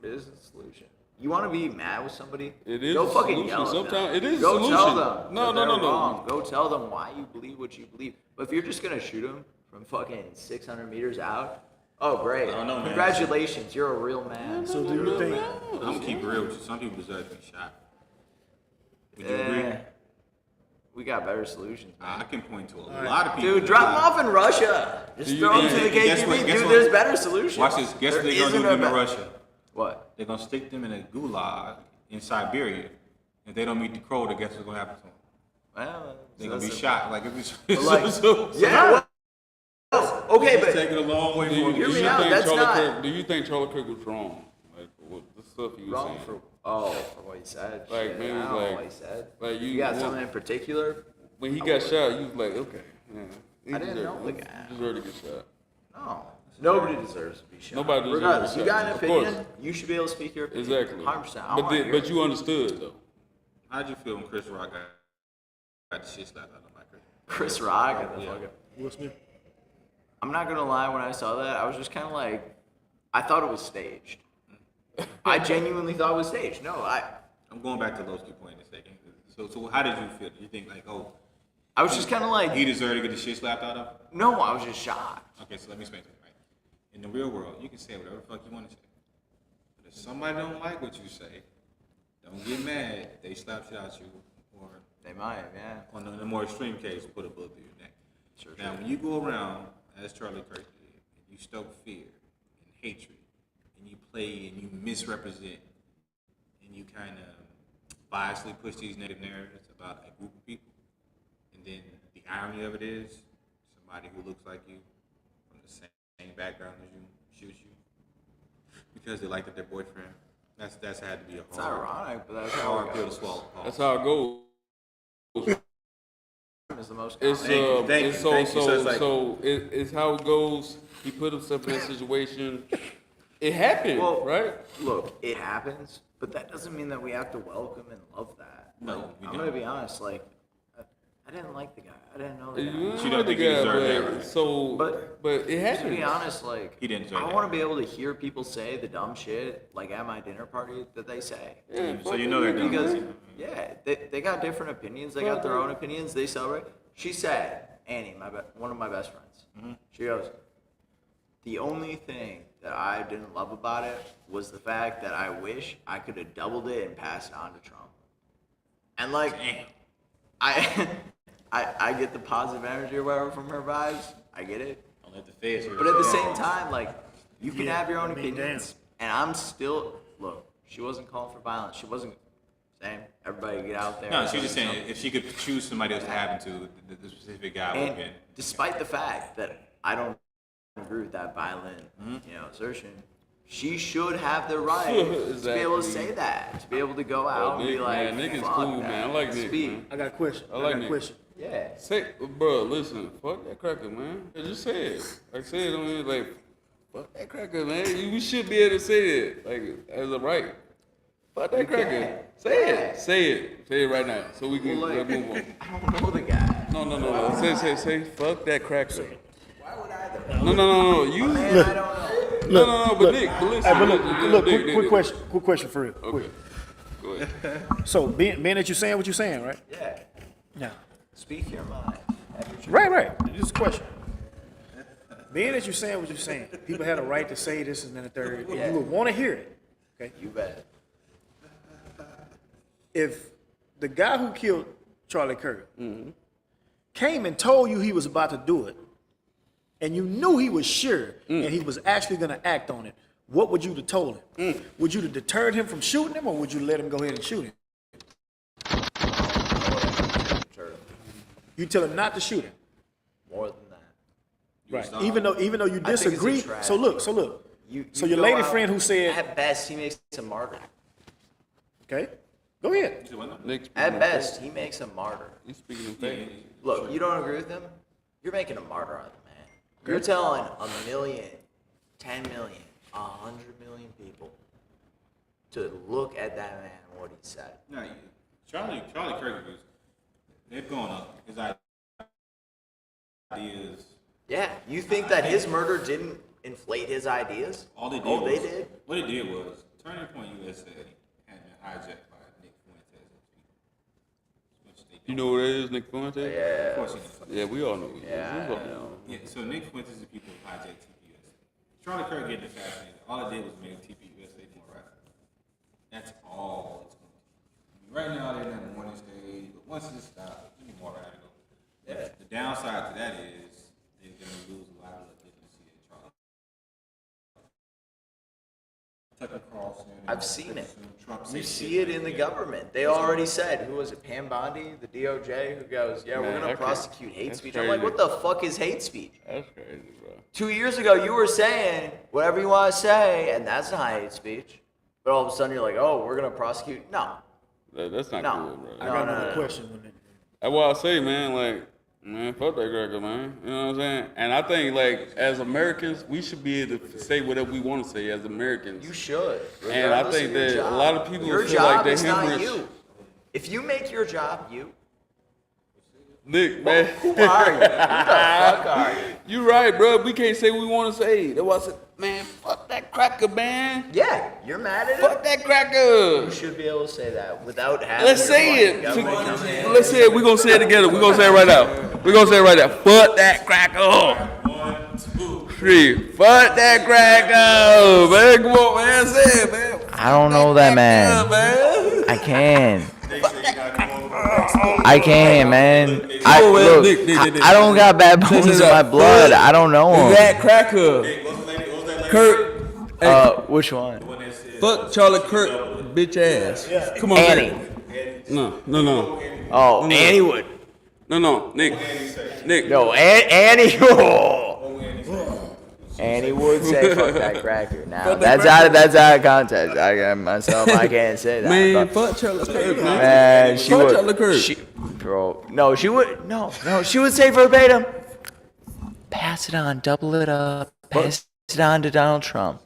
is the solution. You want to be mad with somebody? It is Go a fucking solution. yell at them. Sometimes it is a Go solution. tell them. No, that no, they're no, no. wrong. Go tell them why you believe what you believe. But if you're just gonna shoot them from fucking 600 meters out, oh great! I don't know, man. Congratulations, you're a real man. So do you think? I'm gonna keep it real with you. Some people deserve to be shot. Would you agree? We got better solutions, man. I can point to a lot of people. Dude, drop them off in Russia. Just Do you throw them to the think- guess KGB. what- guess Dude, what? there's better solutions. Watch this. Guess what There they're gonna do isn't to them a in be- Russia? What? They're gonna stick them in a gulag in Siberia. If they don't meet the quota, guess what's gonna happen to them? Well, They're gonna be that's- shot. Like if But like, yeah. well, okay, it's but taking a long way Do you, for Hear do me you out, think that's Charlie not- Kirk? Do you think Charlie Kirk was wrong? Like what the stuff he was wrong saying? for what he said. Like, Shit, maybe I don't know like- what he said. like you- you got what- something in particular? When he got shot, you was like, okay, yeah. He I didn't deserved- know the he guy. deserved to get shot. No. Nobody deserves to be shot. Nobody deserves to Regardless, be you shot, got an of course. opinion, you should be able to speak your opinion. Exactly. 100%. I But wanna then, hear but it. you understood though. How'd you feel when Chris Rock got the shit slapped out of him by Chris Rock and the Yeah. fucking. Will Smith. I'm not gonna lie, when I saw that, I was just kind of like, I thought it was staged. I genuinely thought it was staged. No, I'm going back to Lowski's point in a second. So how did you feel? You think like, oh, I was just kind of like, he deserved to get the shit slapped out of him? no, I was just shocked. Okay, so let me explain something, right? In the real world, you can say whatever the fuck you want to say. But if somebody don't like what you say, don't get mad if they slap shit out you, or They might, yeah. on the more extreme case, put a bullet through your neck. Sure, Now, when you go around, as Charlie Kirk did, and you stoke fear and hatred, and you play and you misrepresent, and you kind of biasly push these negative narratives about a group of people, and then the irony of it is, somebody who looks like you, from the same background as you, shoots you, because they liked their boyfriend. That's had to be a It's ironic, but that's how hard it pill to goes. swallow. That's how it goes. Is the most It's common. Thank you, it's thank you. So it's like- it's how it goes. He put himself in that situation. It happened, Well, right? Look, it happens, but that doesn't mean that we have to welcome and love that. No, Like, we I'm don't. gonna be honest. Like, I didn't like the guy. I didn't know the You guy. you know don't the think he guy, deserved that, but right? so But- but it To happened. be honest, like, He didn't deserve I that. want to be able to hear people say the dumb shit, like at my dinner party, that they say. Yeah, So you know they're dumb. Because, yeah, they got different opinions. They got their own opinions. They celebrate. She said, Annie, one of my best friends, she goes, the only thing that I didn't love about it was the fact that I wish I could have doubled it and passed it on to Trump. And like, Damn. I get the positive energy or whatever from her vibes. I get it. Don't let the feds hear But at the it. same time, like, you can Yeah, have your own I mean, opinions, and I'm still, look, she wasn't calling for violence. She wasn't saying, everybody get out there. No, she was just saying if she could choose somebody else to happen to, the specific guy would have And been. despite the fact that I don't agree with that violent, assertion, she should have the right to be able to Exactly. say that, to be able to go out and be Nick, like, man, Nick is fuck cool, that, man. I like Nick, speak. man. I got a question. I like got a Nick. question. Yeah. Say, bro, listen, fuck that cracker, man. I just say it. Like, say it on here, like, fuck that cracker, man. We should be able to say it, like, as a right. Fuck that cracker. can. Say Yeah. it. Say it. Say it right now, so we can Well, like, move on. I don't know the guy. No. Say, fuck that cracker. Why would I though? No. You. Man, I don't know. No. But Nick, but listen. Hey, but look, Nick, quick question. Quick question for real. Okay. Go ahead. So being that you're saying what you're saying, right? Yeah. Yeah. Speak your mind. Right. Just a question. Being that you're saying what you're saying, people had a right to say this and then a third. Yeah. You would want to hear it. Okay. You bet. If the guy who killed Charlie Kirk came and told you he was about to do it, and you knew he was sure and he was actually going to act on it, what would you have told him? Would you have deterred him from shooting him, or would you let him go ahead and shoot him? You tell him not to shoot him. More than that. Right. Even though you I think it's a disagree. tragedy. So look, So your go lady out, friend who said, at best he makes a martyr. okay, go ahead. At best he makes a martyr. He's speaking in faith. Look, you don't agree with him? You're making a martyr out of the man. You're telling 1 million, 10 million, 100 million people to look at that man and what he said. No, Charlie Kirk is, they've gone up. His ideas. Yeah, you think that his murder didn't inflate his ideas? All they did Oh, they was, did? What it did was, Turning Point USA had been hijacked by Nick Fuentes. You know what it is, Nick Fuentes? Of Yeah. course you know. Yeah, we all know. Yeah, I know. Yeah, so Nick Fuentes is the people who hijacked TPUSA. Charlie Kirk getting assassinated. All it did was make TPUSA more radical. That's all it's going to do. Right now they're in the morning stage, but once it stops, it'll be more radical. Yeah. The downside to that is they're going to lose a lot of legitimacy in Charlie. Tucker Carlson. I've seen it. Trump You said see it in the government. They already said, who was it, Pam Bondi, the DOJ, who goes, yeah, we're Man, going to that prosecute hate that's speech. I'm like, crazy. what the fuck is hate speech? That's crazy, bro. 2 years ago, you were saying whatever you want to say, and that's not hate speech. But all of a sudden, you're like, oh, we're going to prosecute. No. That's not No. cool, bro. I got another question. When it, That's why I say, man, like, man, fuck that cracker, man. You know what I'm saying? And I think, like, as Americans, we should be able to say whatever we want to say as Americans. You should. And I regardless think of your that job. a lot of people your feel job like they is not hemorrhage. you. If you make your job you, Nick, man. who are you? Who the fuck are you? You right, bro. We can't say what we want to say. That's why I said, man, fuck that cracker, man. Yeah, you're mad at Fuck it. that cracker. You should be able to say that without having. Let's your say fucking it. government come in. Let's say it. We're going to say it together. We're going to say it right now. We're going to say it right now. Fuck that cracker. 1, 2, 3. Fuck that cracker. Man, come on, man. Say it, man. I don't know that man. Man. I can. they say you got to come over next I can, man. Nick, Nick. I don't got bad bones in my blood. I don't know him. That cracker. Kurt. Which one? Fuck Charlie Kirk, bitch ass. Come on, Annie. Nick. No. Oh, Annie would. No, Nick. No, Annie. Annie would say fuck that cracker. Now that's out of context. I can't say that. Man, but- fuck Charlie Kirk, man. Man, she Fuck would. Charlie Kirk. Bro, no, she would. No, she would say verbatim. Pass it on, double it up, pass it on to Donald Trump.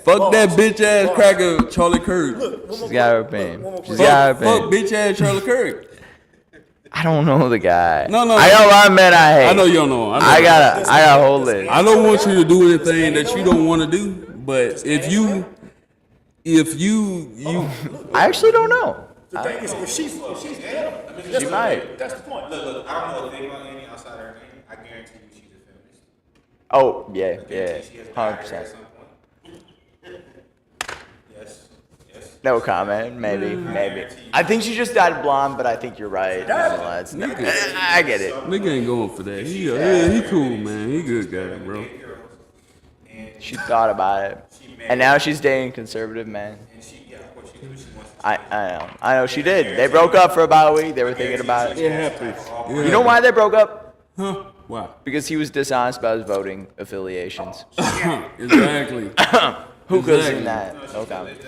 Fuck that bitch ass cracker, Charlie Kirk. She's got her opinion. She's Fuck got her opinion. bitch ass Charlie Kirk. I don't know the guy. No. I got a lot of men I hate. I know you don't know. I got a whole list. I don't want you to do anything that you don't want to do, but if you I actually don't know. the thing is, if she's She might. that's the point. Look, I don't know a thing about Annie outside her name. I guarantee you she's a feminist. Oh yeah, She has 100%. at some point. Yes. No comment. Maybe. I think she just dyed blonde, but I think you're right. Nonetheless. I get it. nigga ain't going for that. He cool, man. He good guy, bro. She thought about it, and now she's dating conservative men. I know she did. They broke up for about a week. They were thinking about it. It happens. You know why they broke up? Huh? Why? Because he was dishonest about his voting affiliations. Exactly. Who could have seen that? No comment.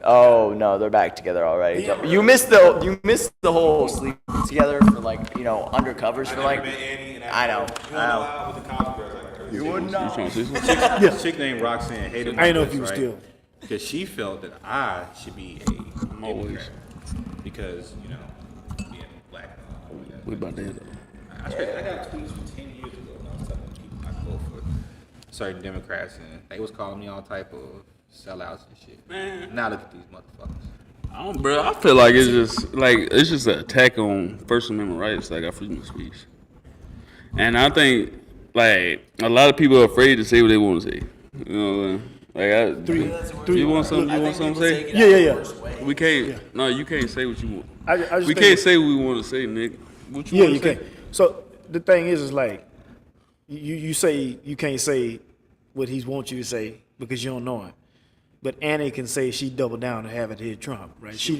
Oh no, they're back together already. You missed the whole sleep together for undercovers for I know. You wouldn't know. You trying to say something? This chick named Roxanne hated I didn't know if this, you was right? still. Because she felt that I should be a Democrat because being black. We about to end up. I got tweets from 10 years ago when I was telling people I go for certain Democrats and they was calling me all type of sellouts and shit. Man. Now look at these motherfuckers. Bro, I feel like it's just an attack on First Amendment rights, like our freedom of speech. And I think a lot of people are afraid to say what they want to say. You know, you want something? You want something to say? Yeah. We can't. No, you can't say what you want. I just We think- can't say what we want to say, Nick. What you Yeah, want you to say? can. So the thing is like, you say you can't say what he wants you to say because you don't know him. But Annie can say she doubled down and have it hit Trump, right? She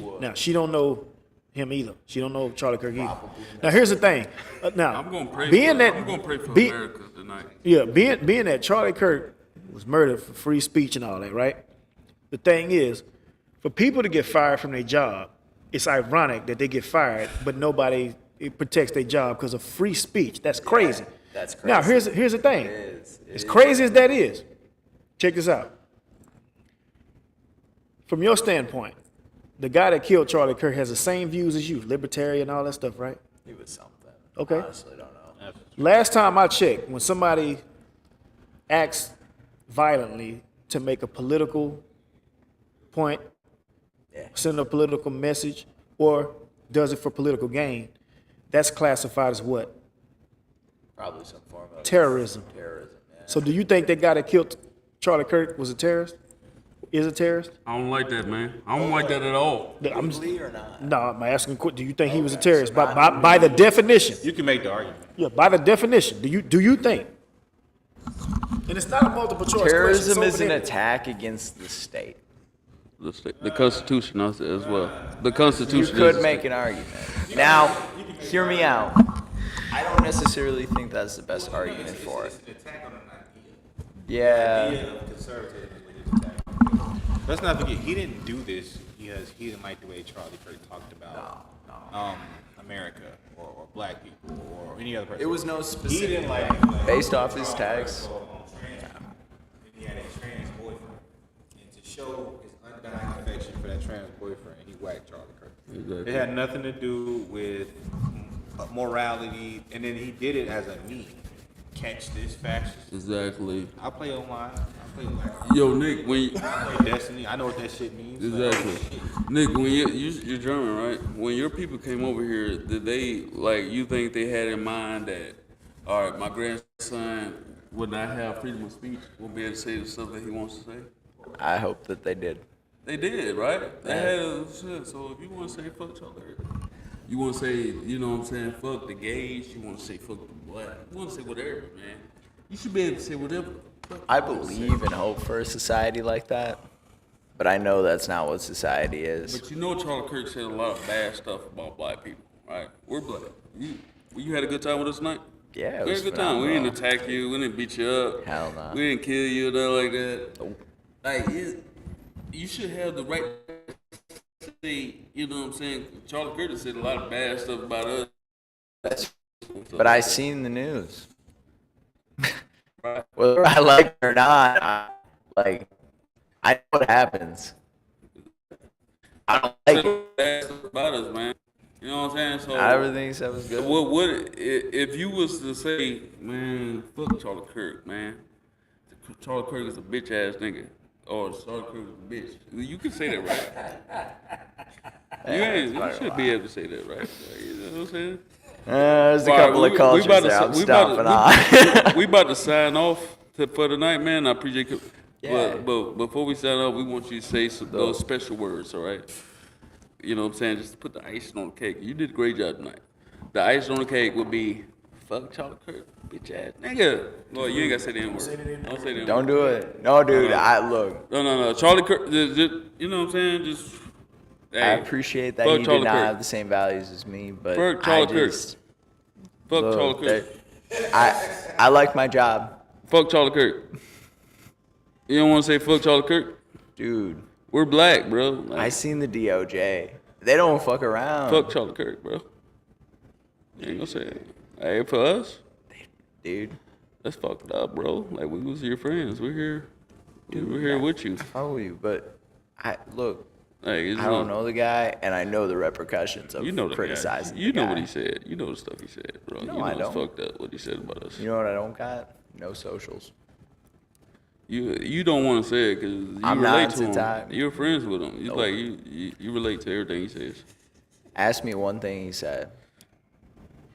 don't know him either. She don't know Charlie Kirk either. Now here's the thing. Now I'm gonna pray. being I'm gonna pray for America tonight. Yeah, being that Charlie Kirk was murdered for free speech and all that, right? The thing is, for people to get fired from their job, it's ironic that they get fired, but nobody protects their job because of free speech. That's crazy. That's crazy. Now, here's the thing. It As crazy as that is, check this out. From your standpoint, the guy that killed Charlie Kirk has the same views as you, libertarian, all that stuff, right? He was something. Okay. Honestly, don't know. Last time I checked, when somebody acts violently to make a political point, send a political message, or does it for political gain, that's classified as what? Probably some form of Terrorism. terrorism. Yeah. So do you think that guy that killed Charlie Kirk was a terrorist? Is a terrorist? I don't like that, man. I don't like that at all. I'm, Legally or not? no, I'm asking, do you think he was a terrorist? By the definition. You can make the argument. Yeah, by the definition. Do you think? And it's not a multiple choice Terrorism question. is an attack against the state. The Constitution as well. The Constitution. You could make an argument. Now, hear me out. I don't necessarily think that's the best argument for it. Yeah. Let's not forget, he didn't do this because he didn't like the way Charlie Kirk talked about America or black people or any other person. It was no specific. He didn't like Based off his text. He had a trans boyfriend, and to show his undying affection for that trans boyfriend, he whacked Charlie Kirk. Exactly. It had nothing to do with morality, and then he did it as a meme. Catch this fascist. Exactly. I play online. I play online. Yo, Nick, when you, I play Destiny. I know what that shit means. exactly, Nick, when you're German, right? When your people came over here, did they you think they had in mind that, all right, my grandson would not have freedom of speech, won't be able to say the stuff that he wants to say? I hope that they did. They did, right? They had shit. So if you want to say fuck Charlie, you want to say, you know what I'm saying, fuck the gays, you want to say fuck the black, you want to say whatever, man. You should be able to say whatever. I believe and hope for a society like that, but I know that's not what society is. But you know Charlie Kirk said a lot of bad stuff about black people, right? We're black. You had a good time with us tonight? Yeah, it We was had a good time. We phenomenal. didn't attack you. We didn't beat you up. Hell no. We didn't kill you or nothing like that. Nope. Like, you should have the right to say, you know what I'm saying? Charlie Kirk said a lot of bad stuff about us. But I seen the news. Whether I like it or not, I know what happens. I don't like it. Bad stuff about us, man. You know what I'm saying? So Everything he said was good. What if you was to say, man, fuck Charlie Kirk, man. Charlie Kirk is a bitch ass nigga. Or Charlie Kirk is a bitch. You can say that, right? You should be able to say that, right? You know what I'm saying? There's a couple of cultures there I'm stomping on. We about to sign off for the night, man. I appreciate it. Yeah. But before we sign off, we want you to say those special words, all right? You know what I'm saying? Just put the icing on the cake. You did a great job tonight. The icing on the cake would be, fuck Charlie Kirk, bitch ass nigga. Well, you ain't got to say the N-word. Don't say the N-word. Don't do it. No, dude. Look. No. Charlie Kirk, you know what I'm saying? Just, hey, I appreciate that fuck he Charlie did not Kirk. have the same values as me, but Fuck I Charlie Kirk. just Fuck look, Charlie Kirk. I like my job, Fuck Charlie Kirk. You don't want to say fuck Charlie Kirk? dude. We're black, bro. Like, I seen the DOJ. They don't fuck around. fuck Charlie Kirk, bro. You ain't gonna say it. Hey, for us, Dude. that's fucked up, bro. Like, we was your friends. We're here. We're here with you. Follow you, but look. Like, it's I don't not- know the guy, and I know the repercussions of You know the criticizing. guy. You the know guy. what he said. You know the stuff he said, bro. No, you know I it's don't. fucked up what he said about us. You know what I don't got? No socials. You don't want to say it because you I'm relate not to him. into You're friends with him. You Nope. like you relate to everything he says. Ask me one thing he said,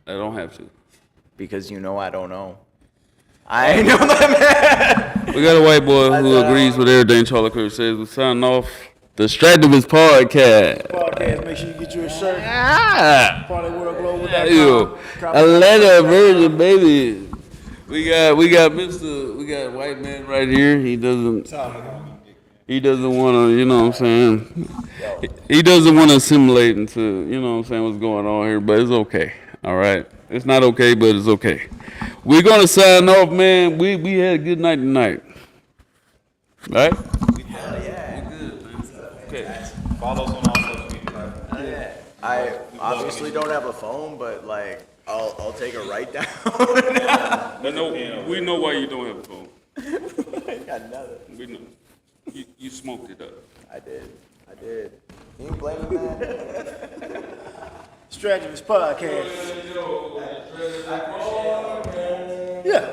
I don't have to. because you know I don't know. I ain't know that man. We got a white boy who agrees with everything Charlie Kirk says. We're signing off the Stragglers podcast. Podcast, make sure you get you a shirt. Ah, PartyWorldGlobal.com. ew, a leather version, baby. We got white man right here. He doesn't want to, you know what I'm saying? He doesn't want to assimilate into, you know what I'm saying, what's going on here, but it's okay. All right. It's not okay, but it's okay. We're going to sign off, man. We had a good night tonight. Right? Yeah. Okay. Follow us on all social media. I obviously don't have a phone, but like I'll take a write down. We know why you don't have a phone. I got nothing. We know. You smoked it up. I did. Can you blame me, man? Strategist podcast. Yeah.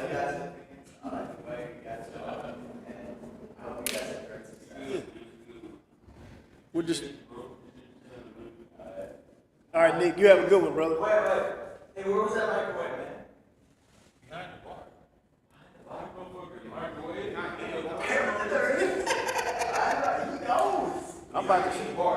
We're just. All right, Nick, you have a good one, brother. Hey, where was that microwave, man? I'm about to.